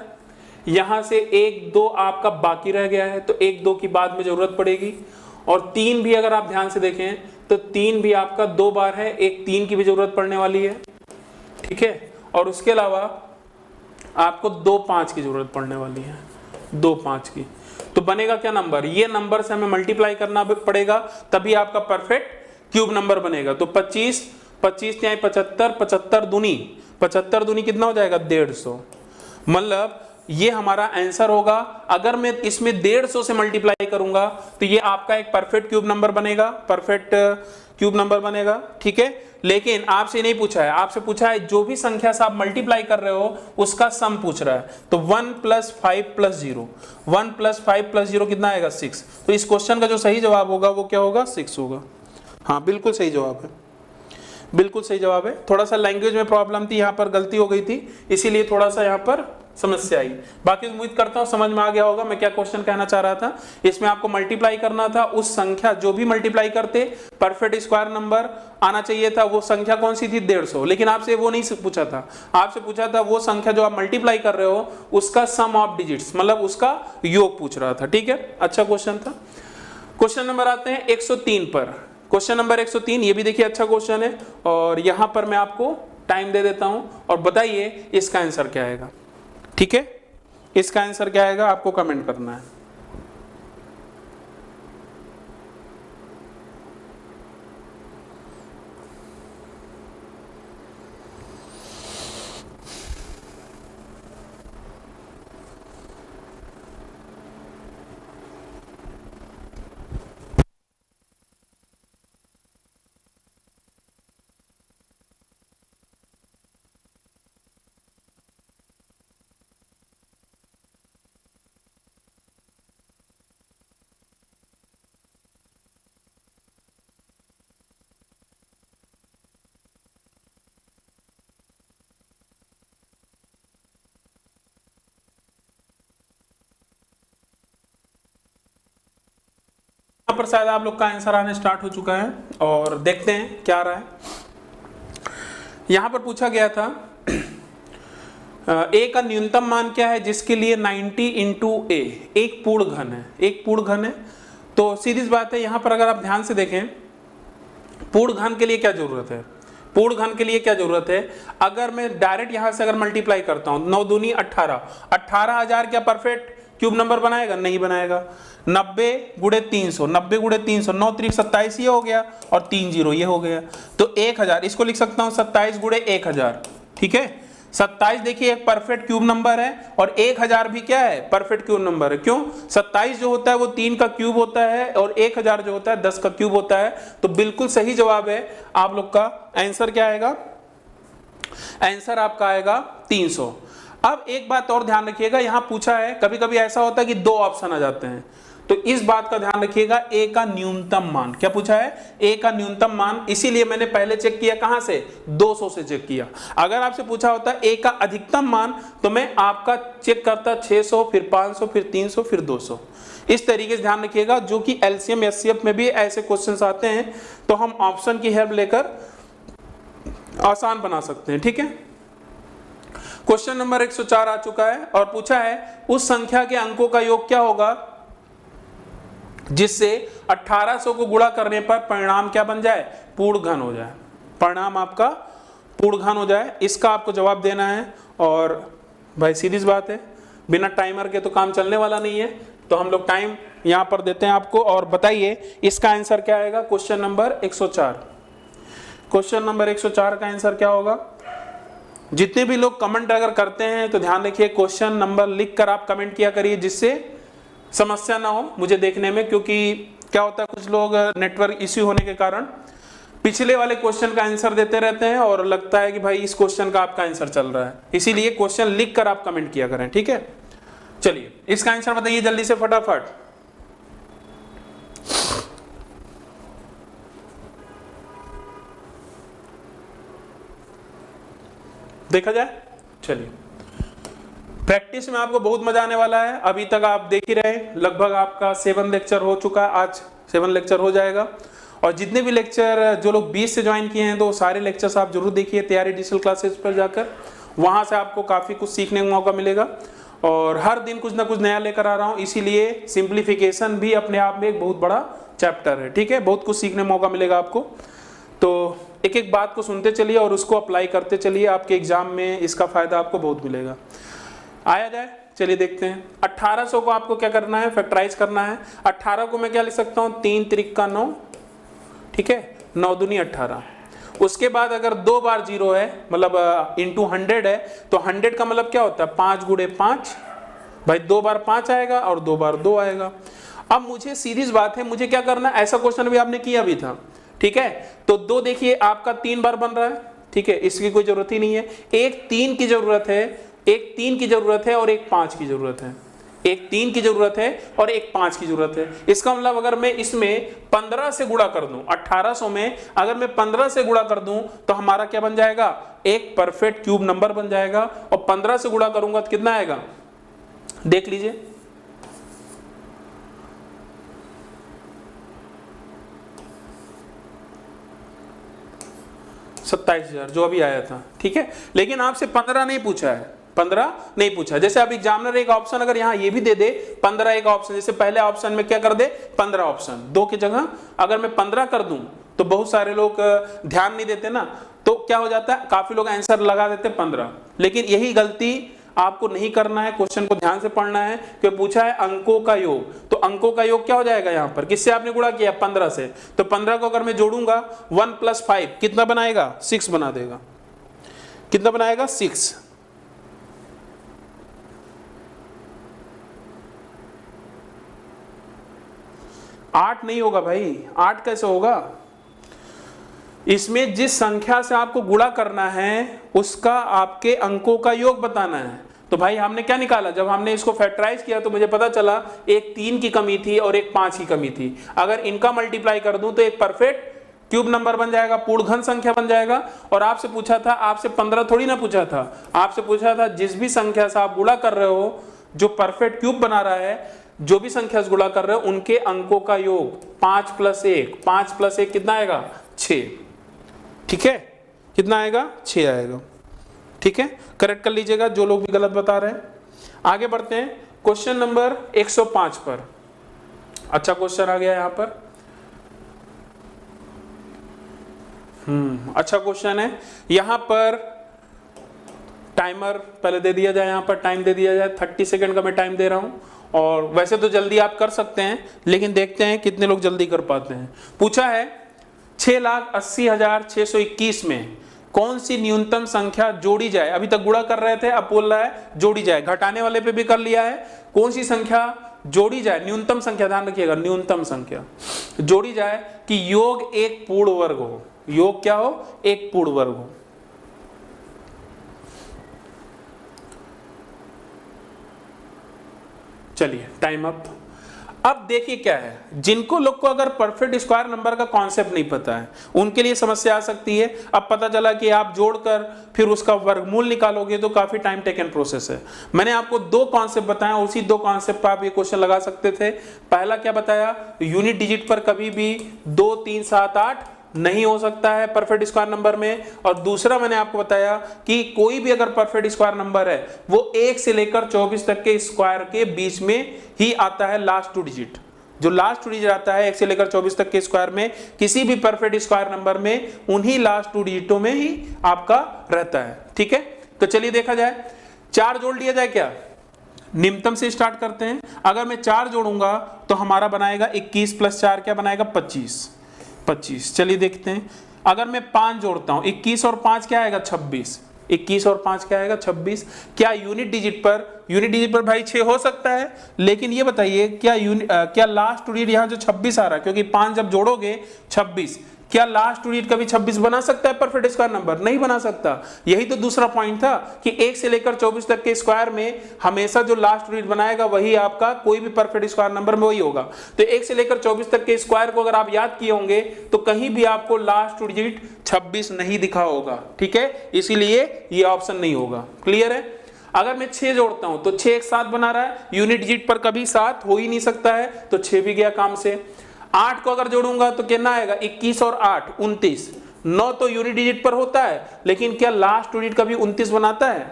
यहां से 1 2 आपका बाकी रह गया है, तो 1 2 की बाद में जरूरत पड़ेगी। और 3 भी अगर आप ध्यान से देखें तो 3 भी आपका 2 बार है, एक 3 की भी जरूरत पड़ने वाली है, ठीक है। और उसके अलावा आपको 2 5 की जरूरत पड़ने वाली है, 2 5 की। तो बनेगा क्या नंबर, ये नंबर से हमें मल्टीप्लाई करना पड़ेगा, तभी आपका परफेक्ट क्यूब नंबर बनेगा। तो 25 25 त्याई 75, 75 दूनी कितना हो जाएगा 150। मतलब ये हमारा आंसर होगा। अगर मैं इसमें 150 से मल्टीप्लाई करूंगा तो ये आपका एक परफेक्ट क्यूब नंबर बनेगा, परफेक्ट क्यूब नंबर बनेगा, ठीक है। लेकिन आपसे नहीं पूछा है, आपसे पूछा है जो भी संख्या से आप मल्टीप्लाई कर रहे हो उसका सम पूछ रहा है। तो 1 + 5 + 0, 1 + 5 + 0 कितना आएगा 6। तो इस क्वेश्चन का जो सही जवाब होगा वो क्या होगा 6 होगा। हाँ बिल्कुल सही जवाब है, बिल्कुल सही जवाब है। थोड़ा सा लैंग्वेज में प्रॉब्लम थी, यहाँ पर गलती हो गई थी, इसीलिए थोड़ा सा यहाँ पर समस्या आई। बाकी उम्मीद करता हूँ समझ में आ गया होगा मैं क्या क्वेश्चन कहना चाह रहा था। इसमें आपको मल्टीप्लाई करना था, उस संख्या जो भी मल्टीप्लाई करते परफेक्ट स्क्वायर नंबर आना चाहिए था। वो संख्या कौन सी थी 150, लेकिन आपसे वो नहीं पूछा था, आपसे पूछा था वो संख्या जो आप मल्टीप्लाई कर रहे हो उसका सम ऑफ डिजिट्स, मतलब उसका योग पूछ रहा था, ठीक है। अच्छा क्वेश्चन था। क्वेश्चन नंबर आते हैं 103 पर। क्वेश्चन नंबर 103, ये भी देखिए अच्छा क्वेश्चन है, और यहां पर मैं आपको टाइम दे देता हूं और बताइए इसका आंसर क्या आएगा, ठीक है। इसका आंसर क्या आएगा आपको कमेंट करना है। पर शायद आप लोग का आंसर आने स्टार्ट हो चुका है और देखते हैं क्या आ रहा है। यहां पर पूछा गया था a का न्यूनतम मान क्या है जिसके लिए 90 × a एक पूर्ण घन है, एक पूर्ण घन है। तो सीधी सी बात है, यहां पर अगर आप ध्यान से देखें पूर्ण घन के लिए क्या जरूरत है, पूर्ण घन के लिए क्या जरूरत है। अगर मैं डायरेक्ट यहां से अगर मल्टीप्लाई करता हूं 9 दूनी 18, 18,000 क्या परफेक्ट क्यूब नंबर बनाएगा, नहीं बनाएगा। 90 × 300, 90 × 300, 9 3 27 ये हो गया और 3 0 ये हो गया। तो 1000 इसको लिख सकता हूं 27 × 1000, ठीक है। 27 देखिए एक परफेक्ट क्यूब नंबर है और 1000 भी क्या है परफेक्ट क्यूब नंबर है। क्यों, 27 जो होता है वो 3 का क्यूब होता है और 1000 जो होता है 10 का क्यूब होता है। तो बिल्कुल सही जवाब है आप लोग का। आंसर क्या आएगा, आंसर आपका आएगा 300। अब एक बात और ध्यान रखिएगा, यहां पूछा है कभी कभी ऐसा होता है कि 2 ऑप्शन आ जाते हैं, तो इस बात का ध्यान रखिएगा। ए का न्यूनतम मान क्या पूछा है, ए का न्यूनतम मान, इसीलिए मैंने पहले चेक किया कहां से 200 से चेक किया। अगर आपसे पूछा होता ए का अधिकतम मान तो मैं आपका चेक करता 600 फिर 500 फिर 300 फिर 200। इस तरीके से ध्यान रखिएगा, जो कि एलसीएम एचसीएफ में भी ऐसे क्वेश्चंस आते हैं तो हम ऑप्शन की हेल्प लेकर आसान बना सकते हैं, ठीक है। क्वेश्चन नंबर 104 आ चुका है और पूछा है उस संख्या के अंकों का योग क्या होगा जिससे 1800 को गुणा करने पर परिणाम क्या बन जाए, पूर्ण घन हो जाए, परिणाम आपका पूर्ण घन हो जाए। इसका आपको जवाब देना है। और भाई सीधी बात है, बिना टाइमर के तो काम चलने वाला नहीं है, तो हम लोग टाइम यहां पर देते हैं आपको। और बताइए इसका आंसर क्या आएगा क्वेश्चन नंबर 104। क्वेश्चन नंबर 104 का आंसर क्या होगा। जितने भी लोग कमेंट अगर करते हैं तो ध्यान रखिए क्वेश्चन नंबर लिख कर आप कमेंट किया करिए, जिससे समस्या ना हो मुझे देखने में। क्योंकि क्या होता है कुछ लोग नेटवर्क इश्यू होने के कारण पिछले वाले क्वेश्चन का आंसर देते रहते हैं और लगता है कि भाई इस क्वेश्चन का आपका आंसर चल रहा है, इसीलिए क्वेश्चन लिख कर आप कमेंट किया करें, ठीक है। चलिए इसका आंसर बताइए जल्दी से फटाफट। देखा जाए, चलिए प्रैक्टिस में आपको बहुत मजा आने वाला है। अभी तक आप देख ही रहे, लगभग आपका 7 लेक्चर हो चुका है, आज 7 लेक्चर हो जाएगा। और जितने भी लेक्चर जो लोग 20 से ज्वाइन किए हैं तो सारे लेक्चर्स आप जरूर देखिए तैयारी डिजिटल क्लासेस पर जाकर, वहां से आपको काफी कुछ सीखने का मौका मिलेगा। और हर दिन कुछ ना कुछ नया लेकर आ रहा हूं, इसीलिए सिंप्लीफिकेशन भी अपने आप में एक बहुत बड़ा चैप्टर है, ठीक है। बहुत कुछ सीखने का मौका मिलेगा आपको, तो एक एक बात को सुनते चलिए और उसको अप्लाई करते चलिए, आपके एग्जाम में इसका फायदा आपको बहुत मिलेगा। आया जाए, चलिए देखते हैं। 1800 को आपको क्या करना है, फैक्टराइज करना है। 18 को मैं क्या लिख सकता हूँ, 3 त्रिक का 9, ठीक है, 9 दूनी 18। उसके बाद अगर 2 बार 0 है, मतलब इंटू 100 है, तो 100 का मतलब क्या होता है, 5 गुणे 5, भाई 2 बार 5 आएगा और 2 बार 2 आएगा। अब मुझे सीधी बात है, मुझे क्या करना है, ऐसा क्वेश्चन भी आपने किया भी था, ठीक है। तो 2 देखिए आपका 3 बार बन रहा है, ठीक है, इसकी कोई जरूरत ही नहीं है। एक 3 की जरूरत है, एक 3 की जरूरत है और एक 5 की जरूरत है, एक 3 की जरूरत है और एक 5 की जरूरत है। इसका मतलब अगर मैं इसमें 15 से गुणा कर दूं, 1800 में अगर मैं 15 से गुणा कर दूं तो हमारा क्या बन जाएगा, एक परफेक्ट क्यूब नंबर बन जाएगा। और 15 से गुणा करूंगा तो कितना आएगा, देख लीजिए, $27,000 जो अभी आया था, ठीक है। लेकिन आपसे 15 नहीं पूछा है, 15 नहीं पूछा। जैसे अब एग्जामिनर एक ऑप्शन अगर यहाँ ये भी दे दे 15 एक ऑप्शन, जैसे पहले ऑप्शन में क्या कर दे 15 ऑप्शन, 2 की जगह अगर मैं 15 कर दूं तो बहुत सारे लोग ध्यान नहीं देते ना, तो क्या हो जाता है, काफी लोग आंसर लगा देते 15। लेकिन यही गलती आपको नहीं करना है, क्वेश्चन को ध्यान से पढ़ना है, क्योंकि पूछा है अंकों का योग, तो अंकों का योग क्या हो जाएगा, यहाँ पर किससे आपने गुणा किया, 15 से, तो 15 को अगर मैं जोड़ूंगा 1 + 5 कितना बनाएगा, 6 बना देगा। कितना बनाएगा, 6। आठ नहीं होगा भाई, 8 कैसे होगा, इसमें जिस संख्या से आपको गुणा करना है उसका आपके अंकों का योग बताना है। तो भाई हमने क्या निकाला, जब हमने इसको फैक्टराइज किया तो मुझे पता चला एक 3 की कमी थी और एक 5 की कमी थी। अगर इनका मल्टीप्लाई कर दूं तो एक परफेक्ट क्यूब नंबर बन जाएगा, पूर्ण घन संख्या बन जाएगा। और आपसे पूछा था, आपसे 15 थोड़ी ना पूछा था, आपसे पूछा था जिस भी संख्या से आप गुणा कर रहे हो, जो परफेक्ट क्यूब बना रहा है, जो भी संख्या से गुणा कर रहे हो उनके अंकों का योग 5 + 1, 5 + 1 कितना आएगा, 6, ठीक है। कितना आएगा, 6 आएगा, ठीक है। करेक्ट कर लीजिएगा जो लोग भी गलत बता रहे हैं। आगे बढ़ते हैं क्वेश्चन नंबर 105 पर। अच्छा क्वेश्चन आ गया यहाँ पर, अच्छा क्वेश्चन है। यहाँ पर टाइमर पहले दे दिया जाए, यहाँ पर टाइम दे दिया जाए, 30 सेकंड का मैं टाइम दे रहा हूँ। और वैसे तो जल्दी आप कर सकते हैं, लेकिन देखते हैं कितने लोग जल्दी कर पाते हैं। पूछा है 6,80,621 में कौन सी न्यूनतम संख्या जोड़ी जाए, अभी तक गुणा कर रहे थे, अब बोल रहा है जोड़ी जाए, घटाने वाले पे भी कर लिया है, कौन सी संख्या जोड़ी जाए, न्यूनतम संख्या, ध्यान रखिएगा न्यूनतम संख्या जोड़ी जाए कि योग एक पूर्ण वर्ग हो, योग क्या हो, एक पूर्ण वर्ग हो। चलिए टाइम अप। अब देखिए क्या है, जिनको लोग को अगर परफेक्ट स्क्वायर नंबर का कॉन्सेप्ट नहीं पता है उनके लिए समस्या आ सकती है। अब पता चला कि आप जोड़कर फिर उसका वर्गमूल निकालोगे तो काफी टाइम टेकन प्रोसेस है। मैंने आपको 2 कॉन्सेप्ट बताया, उसी 2 कॉन्सेप्ट पर आप ये क्वेश्चन लगा सकते थे। पहला क्या बताया, यूनिट डिजिट पर कभी भी 2, 3, 7, 8 नहीं हो सकता है परफेक्ट स्क्वायर नंबर में। और दूसरा मैंने आपको बताया कि कोई भी अगर परफेक्ट स्क्वायर नंबर है वो 1 से लेकर 24 तक के स्क्वायर के बीच में ही आता है, लास्ट 2 डिजिट। जो लास्ट 2 डिजिट आता है 1 से लेकर 24 तक के स्क्वायर में, किसी भी परफेक्ट स्क्वायर नंबर में उन्हीं लास्ट 2 डिजिटों में ही आपका रहता है, ठीक है। तो चलिए देखा जाए, 4 जोड़ लिया जाए क्या, निम्नतम से स्टार्ट करते हैं। अगर मैं 4 जोड़ूंगा तो हमारा बनाएगा 21 + 4 क्या बनाएगा, 25। चलिए देखते हैं। अगर मैं 5 जोड़ता हूं, 21 और 5 क्या आएगा, 26। 21 और 5 क्या आएगा, 26। क्या यूनिट डिजिट पर भाई 6 हो सकता है, लेकिन ये बताइए क्या लास्ट डिजिट यहाँ जो 26 आ रहा है, क्योंकि 5 जब जोड़ोगे 26, क्या लास्ट डिजिट कभी 26 बना सकता है परफेक्ट स्क्वायर नंबर, नहीं बना सकता। यही तो दूसरा पॉइंट था कि 1 से लेकर 24 तक के स्क्वायर में हमेशा जो लास्ट डिजिट बनाएगा वही आपका कोई भी परफेक्ट स्क्वायर नंबर में वही होगा। तो 1 से लेकर 24 तक के स्क्वायर को अगर आप याद किए होंगे तो कहीं भी आपको लास्ट डिजिट 26 नहीं दिखा होगा, ठीक है, इसीलिए ये ऑप्शन नहीं होगा। क्लियर है। अगर मैं 6 जोड़ता हूं तो 6 एक साथ बना रहा है, यूनिट डिजिट पर कभी साथ हो ही नहीं सकता है, तो 6 भी गया काम से। 8 को अगर जोड़ूंगा तो कितना आएगा, 21 और 8 29। 9 तो यूनिट डिजिट पर होता है, लेकिन क्या लास्ट डिजिट कभी 29 बनाता है,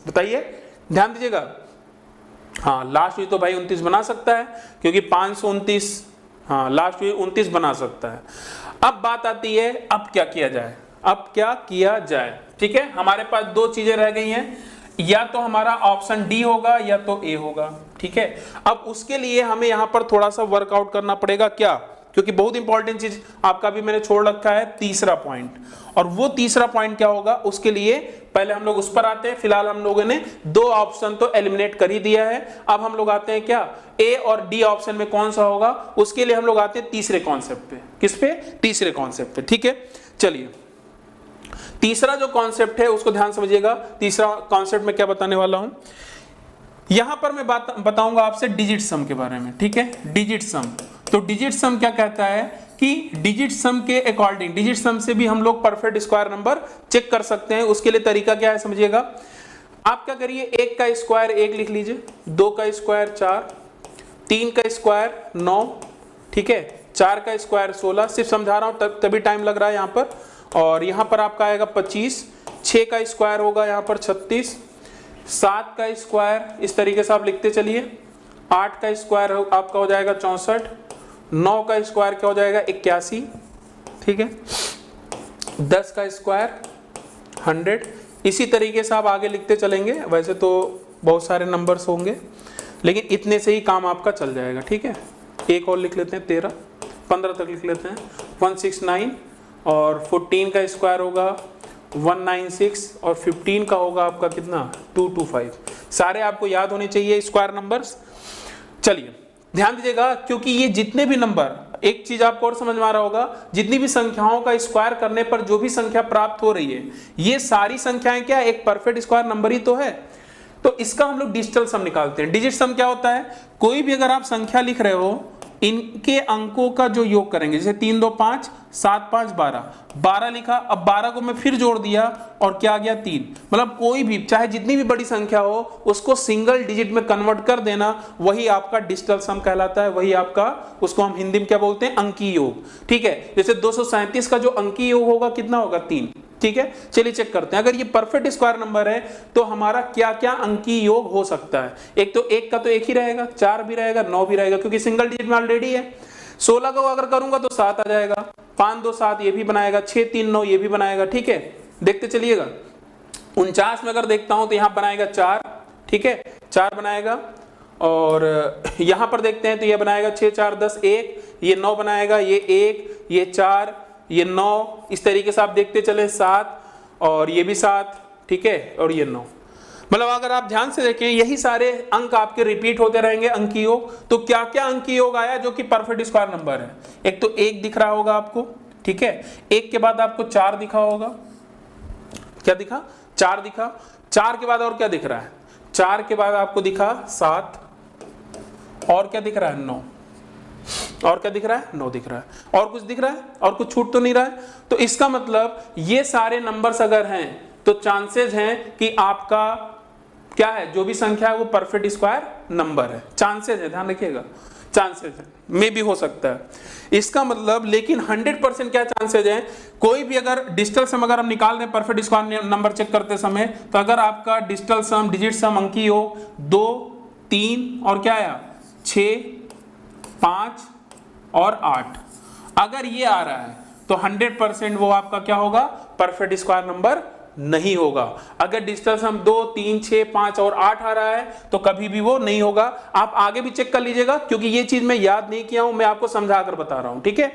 बताइए, ध्यान दीजिएगा। हाँ, लास्ट डिजिट तो भाई 29 बना सकता है, क्योंकि 529, हाँ लास्ट डिजिट 29 बना सकता है। अब बात आती है, अब क्या किया जाए, अब क्या किया जाए। ठीक है, हमारे पास दो चीजें रह गई हैं, या तो हमारा ऑप्शन डी होगा या तो ए होगा। ठीक है, अब उसके लिए हमें यहां पर थोड़ा सा वर्कआउट करना पड़ेगा, क्या, क्योंकि बहुत इंपॉर्टेंट चीज आपका भी मैंने छोड़ रखा है, तीसरा पॉइंट। और वो तीसरा पॉइंट क्या होगा, उसके लिए पहले हम लोग उस पर आते हैं। फिलहाल हम लोगों ने दो ऑप्शन तो एलिमिनेट कर ही दिया है, अब हम लोग आते हैं क्या, ए और डी ऑप्शन में कौन सा होगा, उसके लिए हम लोग आते हैं तीसरे कॉन्सेप्ट पे। किस पे, तीसरे कॉन्सेप्ट पे। ठीक है, चलिए तीसरा जो कॉन्सेप्ट है उसको ध्यान समझिएगा। तीसरा कॉन्सेप्ट में क्या बताने वाला हूं, यहां पर मैं बताऊंगा आपसे डिजिट सम के बारे में। ठीक है, डिजिट सम। तो डिजिट सम क्या कहता है कि डिजिट सम के अकॉर्डिंग, डिजिट सम से भी हम लोग परफेक्ट स्क्वायर नंबर चेक कर सकते हैं। उसके लिए तरीका क्या है समझिएगा। आप क्या करिए, 1 का स्क्वायर 1 लिख लीजिए, 2 का स्क्वायर 4, 3 का स्क्वायर 9, ठीक है, 4 का स्क्वायर 16। सिर्फ समझा रहा हूं, तभी टाइम लग रहा है यहां पर। और यहां पर आपका आएगा 25, 6 का स्क्वायर होगा यहां पर 36, 7 का स्क्वायर इस तरीके से आप लिखते चलिए, 8 का स्क्वायर आपका हो जाएगा 64, 9 का स्क्वायर क्या हो जाएगा 81, ठीक है, 10 का स्क्वायर 100। इसी तरीके से आप आगे लिखते चलेंगे। वैसे तो बहुत सारे नंबर्स होंगे, लेकिन इतने से ही काम आपका चल जाएगा। ठीक है, एक और लिख लेते हैं, 13, 15 तक लिख लेते हैं, 169, और 14 का स्क्वायर होगा 196, और 15 का होगा आपका कितना 225। सारे आपको याद होने चाहिए स्क्वायर नंबर्स। चलिए ध्यान दीजिएगा, क्योंकि ये जितने भी नंबर, एक चीज आपको और समझ में आ रहा होगा, जितनी भी संख्याओं का स्क्वायर करने पर जो भी संख्या प्राप्त हो रही है, ये सारी संख्याएं क्या एक परफेक्ट स्क्वायर नंबर ही तो है। तो इसका हम लोग डिजिटल सम निकालते हैं। डिजिट सम क्या होता है, कोई भी अगर आप संख्या लिख रहे हो, इनके अंकों का जो योग करेंगे, जैसे 3 2 5, 7 5 12, 12 लिखा, अब 12 को मैं फिर जोड़ दिया और क्या आ गया 3। मतलब कोई भी, चाहे जितनी भी बड़ी संख्या हो, उसको सिंगल डिजिट में कन्वर्ट कर देना, वही आपका डिजिटल सम कहलाता है। वही आपका, उसको हम हिंदी में क्या बोलते हैं, अंकीय योग। ठीक है, जैसे 237 का जो अंकीय योग होगा कितना होगा 3। ठीक है, चलिए चेक करते हैं। अगर ये परफेक्ट स्क्वायर नंबर है तो हमारा क्या क्या अंकीय योग हो सकता है। एक तो 1 का तो 1 ही रहेगा, 4 भी रहेगा, 9 भी रहेगा, क्योंकि सिंगल डिजिट में ऑलरेडी है। 16 को अगर करूंगा तो 7 आ जाएगा, 5 2 7 ये भी बनाएगा, 6 3 9 ये भी बनाएगा। ठीक है, देखते चलिएगा। 49 में अगर देखता हूं तो यहां बनाएगा 4, ठीक है, 4 बनाएगा। और यहां पर देखते हैं तो ये बनाएगा 6 4 10 1, ये 9 बनाएगा, ये 1, ये 4, ये 9, इस तरीके से आप देखते चले 7, और ये भी 7, ठीक है, और ये 9। मतलब अगर आप ध्यान से देखें, यही सारे अंक आपके रिपीट होते रहेंगे अंकीय योग। तो क्या क्या अंकीय योग आया जो कि परफेक्ट स्क्वायर नंबर है। एक तो 1 दिख रहा होगा आपको, ठीक है, 1 के बाद आपको 4 दिखा होगा, क्या दिखा 4 दिखा, 4 के बाद और क्या दिख रहा है, 4 के बाद आपको दिखा 7, और क्या दिख रहा है 9, और क्या दिख रहा है 9 दिख रहा है, और कुछ दिख रहा है, और कुछ छूट तो नहीं रहा है। तो इसका मतलब ये सारे नंबर्स अगर हैं तो चांसेस हैं कि आपका क्या है, जो भी संख्या है वो परफेक्ट स्क्वायर नंबर है। चांसेस है, ध्यान रखिएगा, चांसेस है, मे भी हो सकता है इसका मतलब। लेकिन 100% क्या चांसेस है, कोई भी अगर डिजिटल सम अगर हम निकाल दें परफेक्ट स्क्वायर नंबर चेक करते समय, तो अगर आपका डिजिटल सम, डिजिट सम अंकीय हो 2 3 और क्या आया 6 5 और 8, अगर ये आ रहा है तो 100% वो आपका क्या होगा, परफेक्ट स्क्वायर नंबर नहीं होगा। अगर डिजिटल सम 2 3 6 5 और 8 आ रहा है तो कभी भी वो नहीं होगा। आप आगे भी चेक कर लीजिएगा, क्योंकि ये चीज मैं याद नहीं किया हूं, मैं आपको समझा कर बता रहा हूं। ठीक है,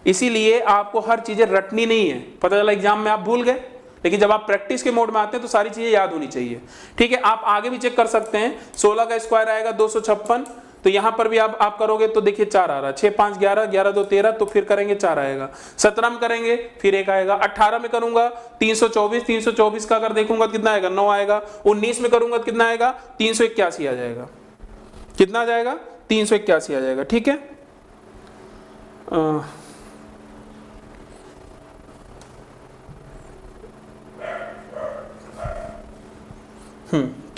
इसीलिए आपको हर चीजें रटनी नहीं है। पता चला एग्जाम में आप भूल गए, लेकिन जब आप प्रैक्टिस के मोड में आते हैं तो सारी चीजें याद होनी चाहिए। ठीक है, आप आगे भी चेक कर सकते हैं। 16 का स्क्वायर आएगा 256, तो यहां पर भी आप करोगे तो देखिए 4 आ रहा है, 6 5 11, 11 2 13, तो फिर करेंगे 4 आएगा। 17 में करेंगे फिर 1 आएगा। 18 में करूंगा 324, 324 का अगर देखूंगा कितना आएगा 9 आएगा। 19 में करूंगा कितना आएगा 381 आ जाएगा। कितना आ जाएगा 381 आ जाएगा। ठीक है,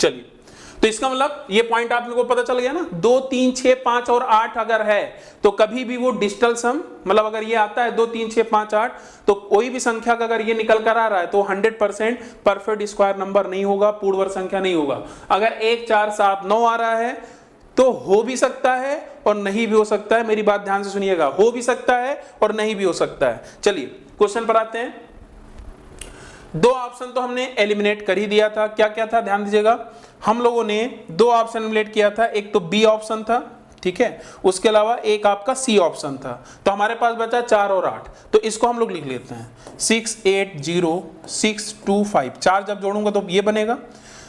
चलिए, तो इसका मतलब ये पॉइंट आप लोगों को पता चल गया ना, 2 3 6 5 और 8 अगर है तो कभी भी वो डिजिटल सम, मतलब अगर ये आता है 2 3 6 5 8, तो कोई भी संख्या का अगर ये निकल कर आ रहा है तो 100% परफेक्ट स्क्वायर नंबर नहीं होगा, पूर्ण वर्ग संख्या नहीं होगा। अगर 1 4 7 9 आ रहा है तो हो भी सकता है और नहीं भी हो सकता है। मेरी बात ध्यान से सुनिएगा, हो भी सकता है और नहीं भी हो सकता है। चलिए क्वेश्चन पर आते हैं। दो ऑप्शन तो हमने एलिमिनेट कर ही दिया था। क्या क्या था, ध्यान दीजिएगा। हम लोगों ने दो ऑप्शन एलिमिनेट किया था, एक तो बी ऑप्शन था, ठीक है, उसके अलावा एक आपका सी ऑप्शन था। तो हमारे पास बचा 4 और 8, तो इसको हम लोग लिख लेते हैं 6 8 0 6 2 5। 4 जब जोड़ूंगा तो ये बनेगा।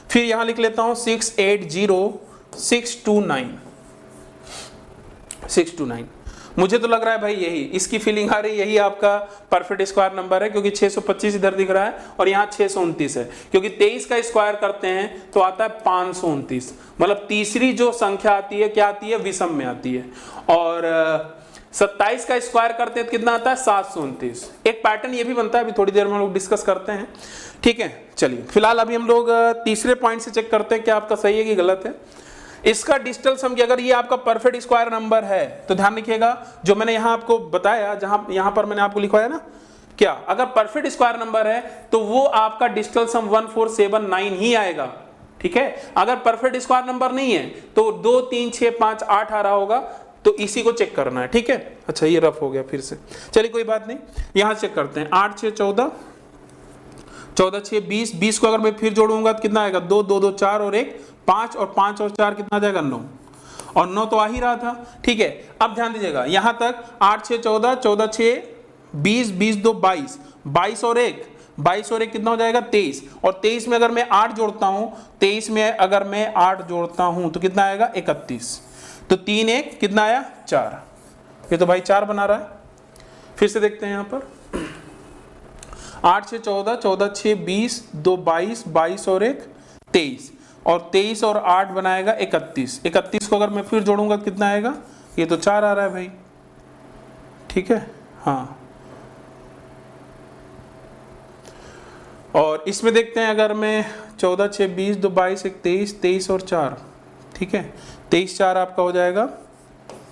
फिर यहां लिख लेता हूं 6 8 0 6 2 9 6 2 9। मुझे तो लग रहा है भाई यही, इसकी फीलिंग आ रही है, यही आपका परफेक्ट स्क्वायर नंबर है, क्योंकि 625 इधर दिख रहा है और यहाँ 629 है। क्योंकि 23 का स्क्वायर करते हैं तो आता है 529, मतलब तीसरी जो संख्या आती है क्या आती है, विषम में आती है। और 27 का स्क्वायर करते हैं तो कितना आता है, 729। एक पैटर्न ये भी बनता है, अभी थोड़ी देर में हम लोग डिस्कस करते हैं, ठीक है। चलिए फिलहाल अभी हम लोग तीसरे पॉइंट से चेक करते हैं क्या आपका सही है कि गलत है। इसका डिजिटल सम की अगर ये आपका परफेक्ट स्क्वायर नंबर है तो ध्यान रखिएगा, जो मैंने यहां आपको बताया, जहां यहां पर मैंने आपको लिखवाया ना, क्या अगर परफेक्ट स्क्वायर नंबर है तो वो आपका डिजिटल सम 1479 ही आएगा, ठीक है। अगर परफेक्ट स्क्वायर नंबर नहीं है तो 2 3 6 5 8 आ रहा होगा, तो इसी को चेक करना है, ठीक है। अच्छा ये रफ हो गया फिर से, चलिए कोई बात नहीं, यहां चेक करते हैं। 8 6 14, 14 6 20, 20 को अगर मैं फिर जोड़ूंगा तो कितना आएगा, 2 2 2 4 और 1 5, और 5 और 4 कितना जाएगा, 9, और 9 तो आ ही रहा था, ठीक है। अब ध्यान दीजिएगा यहां तक 8 6 14, 14 6 20, 20 2 22, 22 और 1, 22 और 1 कितना हो जाएगा, 23, और 23 में अगर मैं 8 जोड़ता हूं, 23 में अगर मैं 8 जोड़ता हूं तो कितना आएगा, 31। तो 3 1 कितना आया, 4। ये तो भाई 4 बना रहा है। फिर से देखते हैं यहां पर 8 6 14, 14 6 20, 2 22, 22 और 1 23, और 23 और 8 बनाएगा 31। 31 को अगर मैं फिर जोड़ूंगा तो कितना आएगा, ये तो 4 आ रहा है भाई, ठीक है। हाँ, और इसमें देखते हैं अगर मैं 14 6 20, 2 22 1 23, 23 और 4, ठीक है, 23 4 आपका हो जाएगा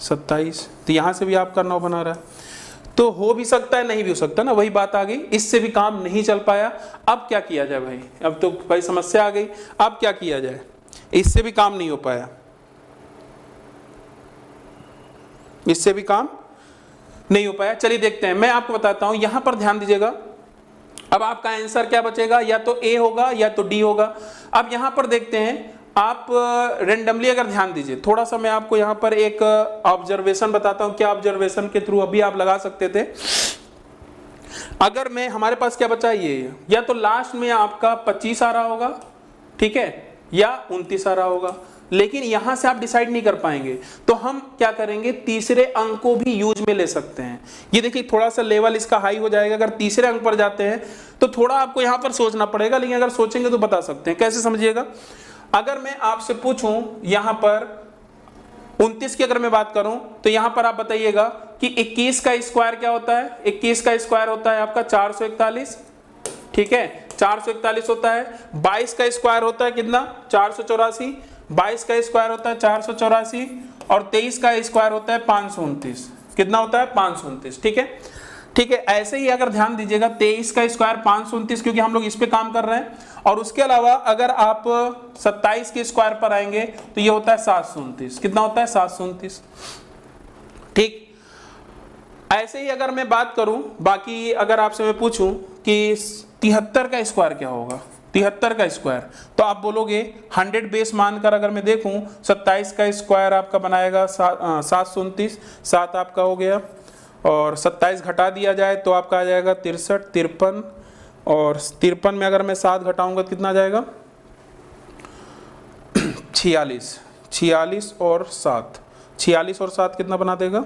27। तो यहां से भी आपका 9 बना रहा है। तो हो भी सकता है, नहीं भी हो सकता ना, वही बात आ गई। इससे भी काम नहीं चल पाया, अब क्या किया जाए भाई, अब तो भाई समस्या आ गई, अब क्या किया जाए, इससे भी काम नहीं हो पाया, इससे भी काम नहीं हो पाया। चलिए देखते हैं, मैं आपको बताता हूं, यहां पर ध्यान दीजिएगा। अब आपका आंसर क्या बचेगा, या तो ए होगा या तो डी होगा। अब यहां पर देखते हैं, आप रेंडमली अगर ध्यान दीजिए थोड़ा सा, मैं आपको यहां पर एक ऑब्जर्वेशन बताता हूं, क्या ऑब्जर्वेशन के थ्रू अभी आप लगा सकते थे। अगर मैं, हमारे पास क्या बचा, ये या तो लास्ट में आपका 25 आ रहा होगा, ठीक है, या 29 आ रहा होगा, लेकिन यहां से आप डिसाइड नहीं कर पाएंगे, तो हम क्या करेंगे, तीसरे अंक को भी यूज में ले सकते हैं। ये देखिए थोड़ा सा लेवल इसका हाई हो जाएगा, अगर तीसरे अंक पर जाते हैं तो थोड़ा आपको यहां पर सोचना पड़ेगा, लेकिन अगर सोचेंगे तो बता सकते हैं। कैसे समझिएगा, अगर मैं आपसे पूछूं यहां पर 29 की अगर मैं बात करूं, तो यहां पर आप बताइएगा कि 21 का स्क्वायर क्या होता है। 21 का स्क्वायर होता है आपका 441, ठीक है, 441 होता है। 22 का स्क्वायर होता है कितना, 484। 22 का स्क्वायर होता है 484, और 23 का स्क्वायर होता है 529। कितना होता है, 529, ठीक है, ठीक है। ऐसे ही अगर ध्यान दीजिएगा 23 का स्क्वायर 529, क्योंकि हम लोग इस पे काम कर रहे हैं। और उसके अलावा अगर आप 27 के स्क्वायर पर आएंगे तो ये होता है 729। कितना होता है, 729, ठीक। ऐसे ही अगर मैं बात करूं, बाकी अगर आपसे मैं पूछूं कि 73 का स्क्वायर क्या होगा, 73 का स्क्वायर, तो आप बोलोगे 100 बेस मानकर अगर मैं देखूं, 27 का स्क्वायर आपका बनाएगा 729, 7 आपका हो गया, और 27 घटा दिया जाए तो आपका आ जाएगा 63, 53, और 53 में अगर मैं 7 घटाऊंगा तो कितना आ जाएगा, 46, 46 और 7, 46 और 7 कितना बना देगा,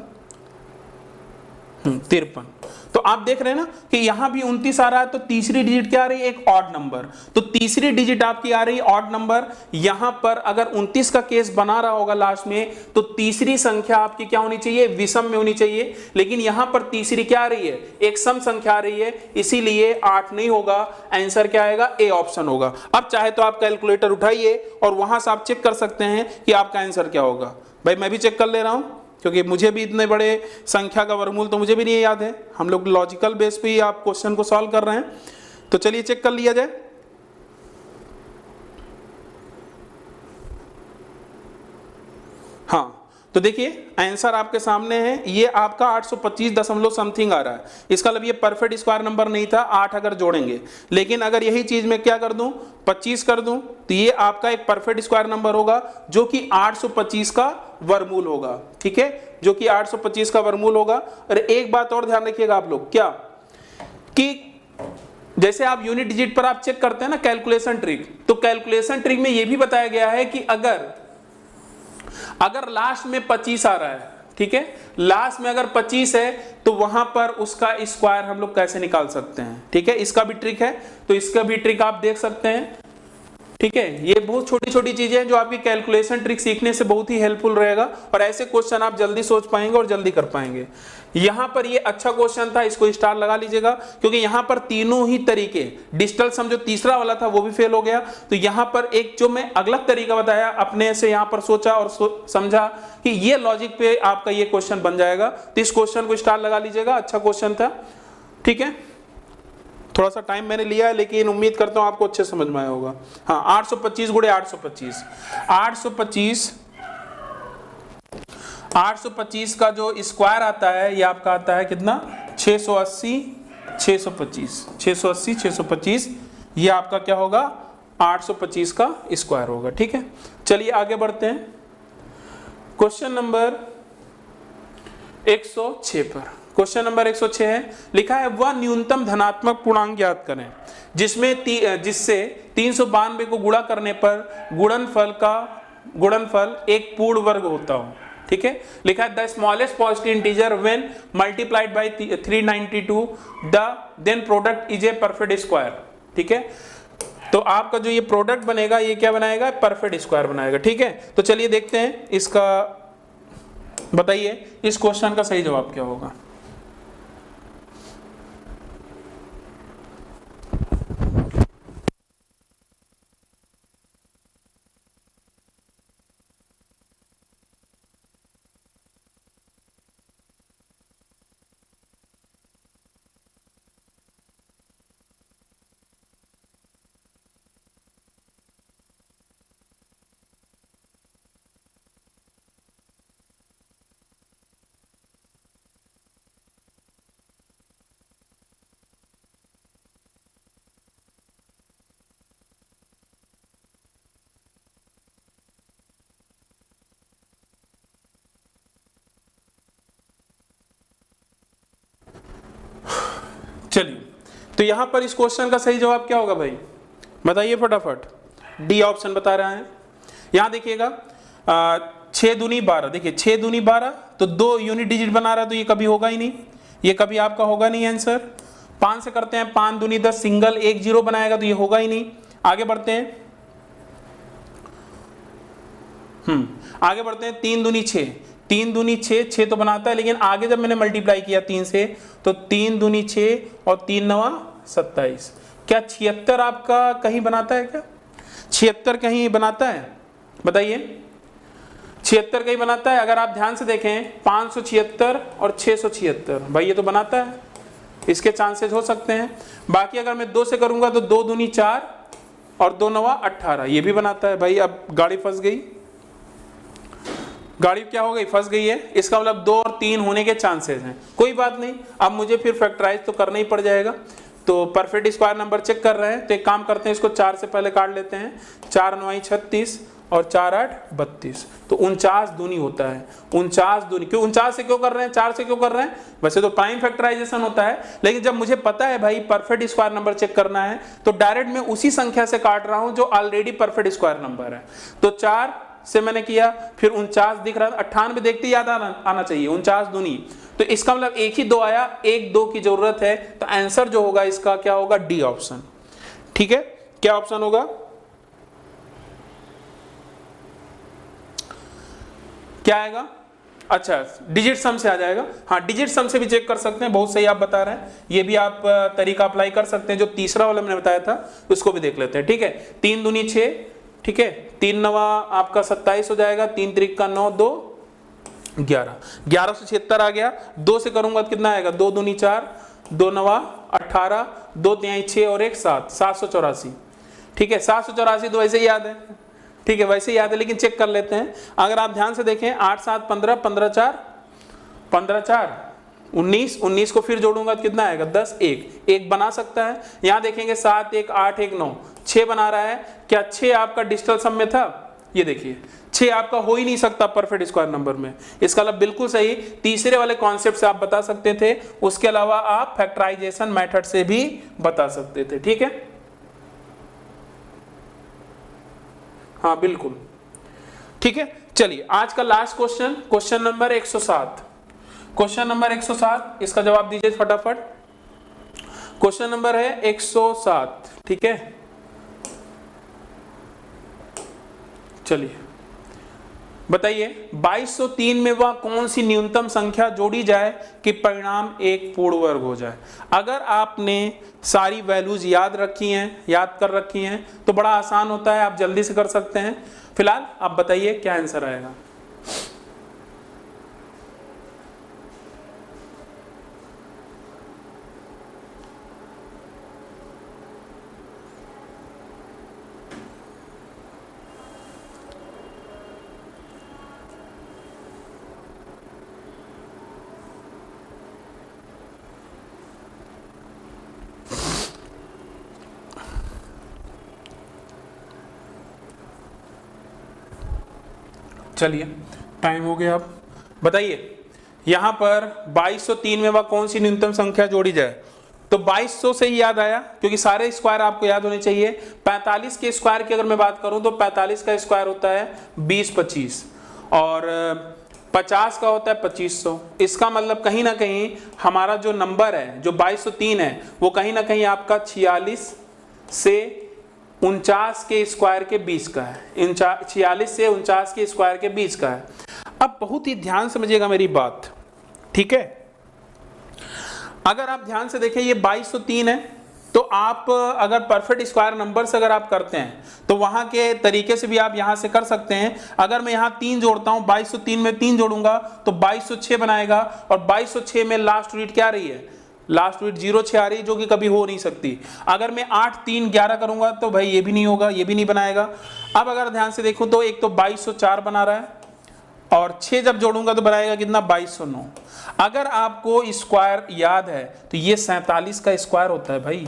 53। तो आप देख रहे हैं ना कि यहां भी 29 आ रहा है, तो तीसरी डिजिट क्या आ रही है, एक ऑड नंबर। तो तीसरी डिजिट आपकी आ रही है ऑड नंबर। यहां पर अगर 29 का केस बना रहा होगा लास्ट में, तो तीसरी संख्या आपकी क्या होनी चाहिए, विषम में होनी चाहिए। लेकिन यहां पर तीसरी क्या आ रही है, एक सम संख्या आ रही है, इसीलिए 8 नहीं होगा। आंसर क्या आएगा, ए ऑप्शन होगा। अब चाहे तो आप कैलकुलेटर उठाइए और वहां से आप चेक कर सकते हैं कि आपका आंसर क्या होगा। भाई मैं भी चेक कर ले रहा हूं, क्योंकि मुझे भी इतने बड़े संख्या का वर्गमूल तो मुझे भी नहीं याद है। हम लोग लॉजिकल बेस पे ही आप क्वेश्चन को सॉल्व कर रहे हैं। तो चलिए चेक कर लिया जाए। हाँ, तो देखिए आंसर आपके सामने है। ये आपका 825 दशमलव समथिंग आ रहा है। इसका मतलब ये परफेक्ट स्क्वायर नंबर नहीं था, 8 अगर जोड़ेंगे। लेकिन अगर यही चीज मैं क्या कर दूं, 25 कर दूं, तो ये आपका एक परफेक्ट स्क्वायर नंबर होगा, जो कि 825 का वर्गमूल होगा। ठीक है, जो कि 825 का वर्गमूल होगा। और एक बात और ध्यान रखिएगा आप लोग, क्या कि जैसे आप यूनिट डिजिट पर आप चेक करते हैं ना कैलकुलेशन ट्रिक, तो कैलकुलेशन ट्रिक में यह भी बताया गया है कि अगर लास्ट में 25 आ रहा है, ठीक है, लास्ट में अगर 25 है, तो वहां पर उसका स्क्वायर हम लोग कैसे निकाल सकते हैं। ठीक है, इसका भी ट्रिक है, तो इसका भी ट्रिक आप देख सकते हैं। ठीक है, ये बहुत छोटी छोटी चीजें हैं जो आपकी कैलकुलेशन ट्रिक सीखने से बहुत ही हेल्पफुल रहेगा, और ऐसे क्वेश्चन आप जल्दी सोच पाएंगे और जल्दी कर पाएंगे। यहां पर ये अच्छा क्वेश्चन था, इसको स्टार लगा लीजिएगा, क्योंकि यहां पर तीनों ही तरीके, डिजिटल सम जो तीसरा वाला था वो भी फेल हो गया। तो यहां पर एक जो मैं अगला तरीका बताया, अपने से यहां पर सोचा और समझा कि ये लॉजिक पे आपका ये क्वेश्चन बन जाएगा। तो इस क्वेश्चन को स्टार लगा लीजिएगा, अच्छा क्वेश्चन था। ठीक है, थोड़ा सा टाइम मैंने लिया है, लेकिन उम्मीद करता हूं आपको अच्छे समझ में आया होगा। हाँ, 825 गुणे 825, 825 का जो स्क्वायर आता है, ये आपका आता है कितना, 680 625, 680 625, ये आपका क्या होगा, 825 का स्क्वायर होगा। ठीक है, चलिए आगे बढ़ते हैं। क्वेश्चन नंबर 106 पर, क्वेश्चन नंबर 106 है, लिखा है वह न्यूनतम धनात्मक पूर्णांक ज्ञात करें जिससे 392 को गुणा करने पर गुणनफल एक पूर्ण वर्ग होता हो। ठीक है, लिखा है the smallest positive integer when multiplied by 392 then product is a perfect square. ठीक है, तो आपका जो ये प्रोडक्ट बनेगा, ये क्या बनाएगा, परफेक्ट स्क्वायर बनाएगा। ठीक है, तो चलिए देखते हैं इसका, बताइए इस क्वेश्चन का सही जवाब क्या होगा। चलिए, तो यहां पर इस क्वेश्चन का सही जवाब क्या होगा भाई, बताइए फटाफट। डी ऑप्शन बता रहा है। यहां देखिएगा 6 दूनी 12, देखिए 6 दूनी 12, तो 2 यूनिट डिजिट बना रहा है, तो ये कभी होगा ही नहीं, ये कभी आपका होगा नहीं आंसर। 5 से करते हैं, 5 दूनी 10, सिंगल 1 0 बनाएगा, तो ये होगा ही नहीं। आगे बढ़ते हैं, आगे बढ़ते हैं। 3 दूनी 6, 3 दूनी 6, 6 तो बनाता है, लेकिन आगे जब मैंने मल्टीप्लाई किया 3 से, तो 3 दूनी 6 और 3 नवा 27। क्या 76 आपका कहीं बनाता है क्या, 76 कहीं बनाता है, बताइए 76 कहीं बनाता है। अगर आप ध्यान से देखें, 576 और 676, भाई ये तो बनाता है, इसके चांसेस हो सकते हैं। बाकी अगर मैं 2 से करूंगा, तो 2 दूनी 4 और 2 नवा 18, ये भी बनाता है। भाई अब गाड़ी फंस गई, गाड़ी क्या हो गई, फंस गई है। इसका मतलब 2 और 3 होने के चांसेस हैं। कोई बात नहीं, अब मुझे फिर फैक्टराइज तो करना ही पड़ जाएगा। तो परफेक्ट स्क्वायर नंबर चेक कर रहे हैं, तो एक काम करते हैं, इसको 4 से पहले काट लेते हैं। 4 9 36 और 4 8 32, तो 49 दूनी होता है। 49 दूनी, क्यों 49 से क्यों कर रहे हैं, 4 से क्यों कर रहे हैं, वैसे तो प्राइम फैक्टराइजेशन होता है, लेकिन जब मुझे पता है भाई परफेक्ट स्क्वायर नंबर चेक करना है, तो डायरेक्ट मैं उसी संख्या से काट रहा हूं जो ऑलरेडी परफेक्ट स्क्वायर नंबर है। तो 4 से मैंने किया, फिर 49 दिख रहा, 98 देखते याद आना चाहिए। 49 दूनी तो इसका मतलब एक ही 2 आया, 1 2 की जरूरत है, तो आंसर जो होगा इसका क्या होगा, डी ऑप्शन। ठीक है, क्या ऑप्शन होगा, क्या आएगा, अच्छा डिजिट सम से आ जाएगा। हाँ, डिजिट सम से भी चेक कर सकते हैं, बहुत सही आप बता रहे हैं, ये भी आप तरीका अप्लाई कर सकते हैं। जो तीसरा वाला मैंने बताया था उसको भी देख लेते हैं। ठीक है, 3 दूनी 6, ठीक है, 3 नवा आपका 27 हो जाएगा, 3 त्रिक का 9, 2 11, 1176 आ गया। 2 से करूंगा तो कितना आएगा, 2 दूनी 4, 2 नवा 18, 2 तिहाई 6 और 1 7, 784। ठीक है, 784 तो वैसे ही याद है, ठीक है वैसे ही याद है, लेकिन चेक कर लेते हैं। अगर आप ध्यान से देखें 8 7 15, 15 4 15 4 19, 19 को फिर जोड़ूंगा तो कितना आएगा, 10 1 बना सकता है। यहां देखेंगे 7 1 8 1 9, 6 बना रहा है। क्या 6 आपका डिजिटल सम में था, ये देखिए 6 आपका हो ही नहीं सकता परफेक्ट स्क्वायर नंबर में। इसका मतलब बिल्कुल सही, तीसरे वाले कॉन्सेप्ट से आप बता सकते थे, उसके अलावा आप फैक्टराइजेशन मेथड से भी बता सकते थे। ठीक है, हाँ बिल्कुल, ठीक है। चलिए आज का last question, question number 107, question number 107, इसका जवाब दीजिए फटाफट। क्वेश्चन नंबर है 107, ठीक है। चलिए बताइए, 2203 में वह कौन सी न्यूनतम संख्या जोड़ी जाए कि परिणाम एक पूर्ण वर्ग हो जाए। अगर आपने सारी वैल्यूज याद रखी हैं, याद कर रखी हैं, तो बड़ा आसान होता है, आप जल्दी से कर सकते हैं। फिलहाल आप बताइए क्या आंसर आएगा। चलिए टाइम हो गया, अब बताइए यहां पर 2203 में वह कौन सी न्यूनतम संख्या जोड़ी जाए। तो 2200 से ही याद आया, क्योंकि सारे स्क्वायर आपको याद होने चाहिए। 45 के स्क्वायर की अगर मैं बात करूं तो 45 का स्क्वायर होता है 20 25, और 50 का होता है 2500। इसका मतलब कहीं ना कहीं हमारा जो नंबर है, जो 2203 है, वो कहीं ना कहीं आपका 46 से 49 के स्क्वायर के बीच का है। 46 से 49 के स्क्वायर के बीच का है। अब बहुत ही ध्यान समझिएगा मेरी बात, ठीक है। अगर आप ध्यान से देखें ये 2203 है, तो आप अगर परफेक्ट स्क्वायर नंबर से अगर आप करते हैं तो वहां के तरीके से भी आप यहां से कर सकते हैं। अगर मैं यहां 3 जोड़ता हूं, 2203 में 3 जोड़ूंगा तो 2206 बनाएगा, और 2206 में लास्ट रीड क्या आ रही है, लास्ट रीड 06 आ रही है, जो कि कभी हो नहीं सकती। अगर मैं 8 3 11 करूंगा तो भाई ये भी नहीं होगा, ये भी नहीं बनाएगा। अब अगर ध्यान से देखूं तो एक तो 2204 बना रहा है, और 6 जब जोड़ूंगा तो बनाएगा कितना, 2209। अगर आपको स्क्वायर याद है तो ये 47 का स्क्वायर होता है भाई।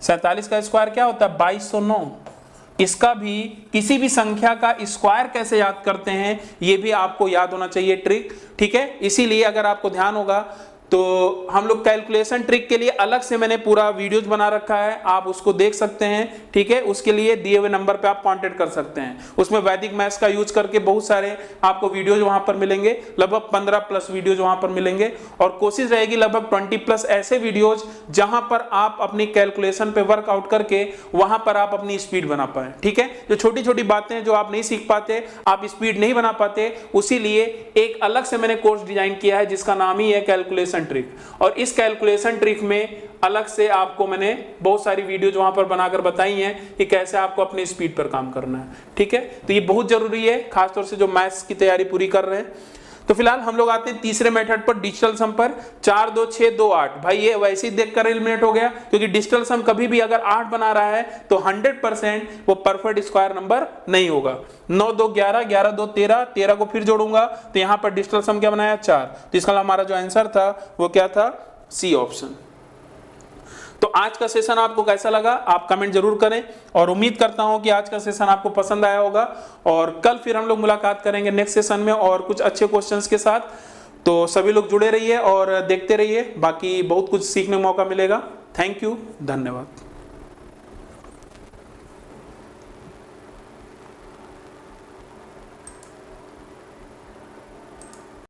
47 का स्क्वायर क्या होता है, 2209। इसका भी किसी भी संख्या का स्क्वायर कैसे याद करते हैं, ये भी आपको याद होना चाहिए ट्रिक, ठीक है। इसीलिए अगर आपको ध्यान होगा तो हम लोग कैलकुलेशन ट्रिक के लिए अलग से मैंने पूरा वीडियोज बना रखा है, आप उसको देख सकते हैं, ठीक है। उसके लिए दिए हुए नंबर पे आप कांटेक्ट कर सकते हैं। उसमें वैदिक मैथ्स का यूज करके बहुत सारे आपको वीडियोज वहां पर मिलेंगे, लगभग 15+ वीडियोज वहां पर मिलेंगे, और कोशिश रहेगी लगभग 20+ ऐसे वीडियोज जहां पर आप अपनी कैलकुलेशन पे वर्कआउट करके वहां पर आप अपनी स्पीड बना पाए, ठीक है। जो छोटी छोटी बातें जो आप नहीं सीख पाते, आप स्पीड नहीं बना पाते, उसी लिए एक अलग से मैंने कोर्स डिजाइन किया है जिसका नाम ही है कैलकुलेशन ट्रिक। और इस कैलकुलेशन ट्रिक में अलग से आपको मैंने बहुत सारी वीडियोज वहां पर बनाकर बताई हैं कि कैसे आपको अपनी स्पीड पर काम करना है, ठीक है। तो ये बहुत जरूरी है, खासतौर से जो मैथ्स की तैयारी पूरी कर रहे हैं। तो फिलहाल हम लोग आते हैं तीसरे मेथड पर, डिजिटल सम पर। 4 2 6 2 8, भाई ये वैसे ही देखकर एलिमिनेट हो गया, क्योंकि डिजिटल सम कभी भी अगर 8 बना रहा है तो 100% वो परफेक्ट स्क्वायर नंबर नहीं होगा। 9 2 11, 11 2 13, 13 को फिर जोड़ूंगा तो यहां पर डिजिटल सम क्या बनाया, 4। तो इसका हमारा जो आंसर था वो क्या था, सी ऑप्शन। तो आज का सेशन आपको कैसा लगा आप कमेंट जरूर करें, और उम्मीद करता हूं कि आज का सेशन आपको पसंद आया होगा। और कल फिर हम लोग मुलाकात करेंगे नेक्स्ट सेशन में और कुछ अच्छे क्वेश्चंस के साथ। तो सभी लोग जुड़े रहिए और देखते रहिए, बाकी बहुत कुछ सीखने का मौका मिलेगा। थैंक यू, धन्यवाद।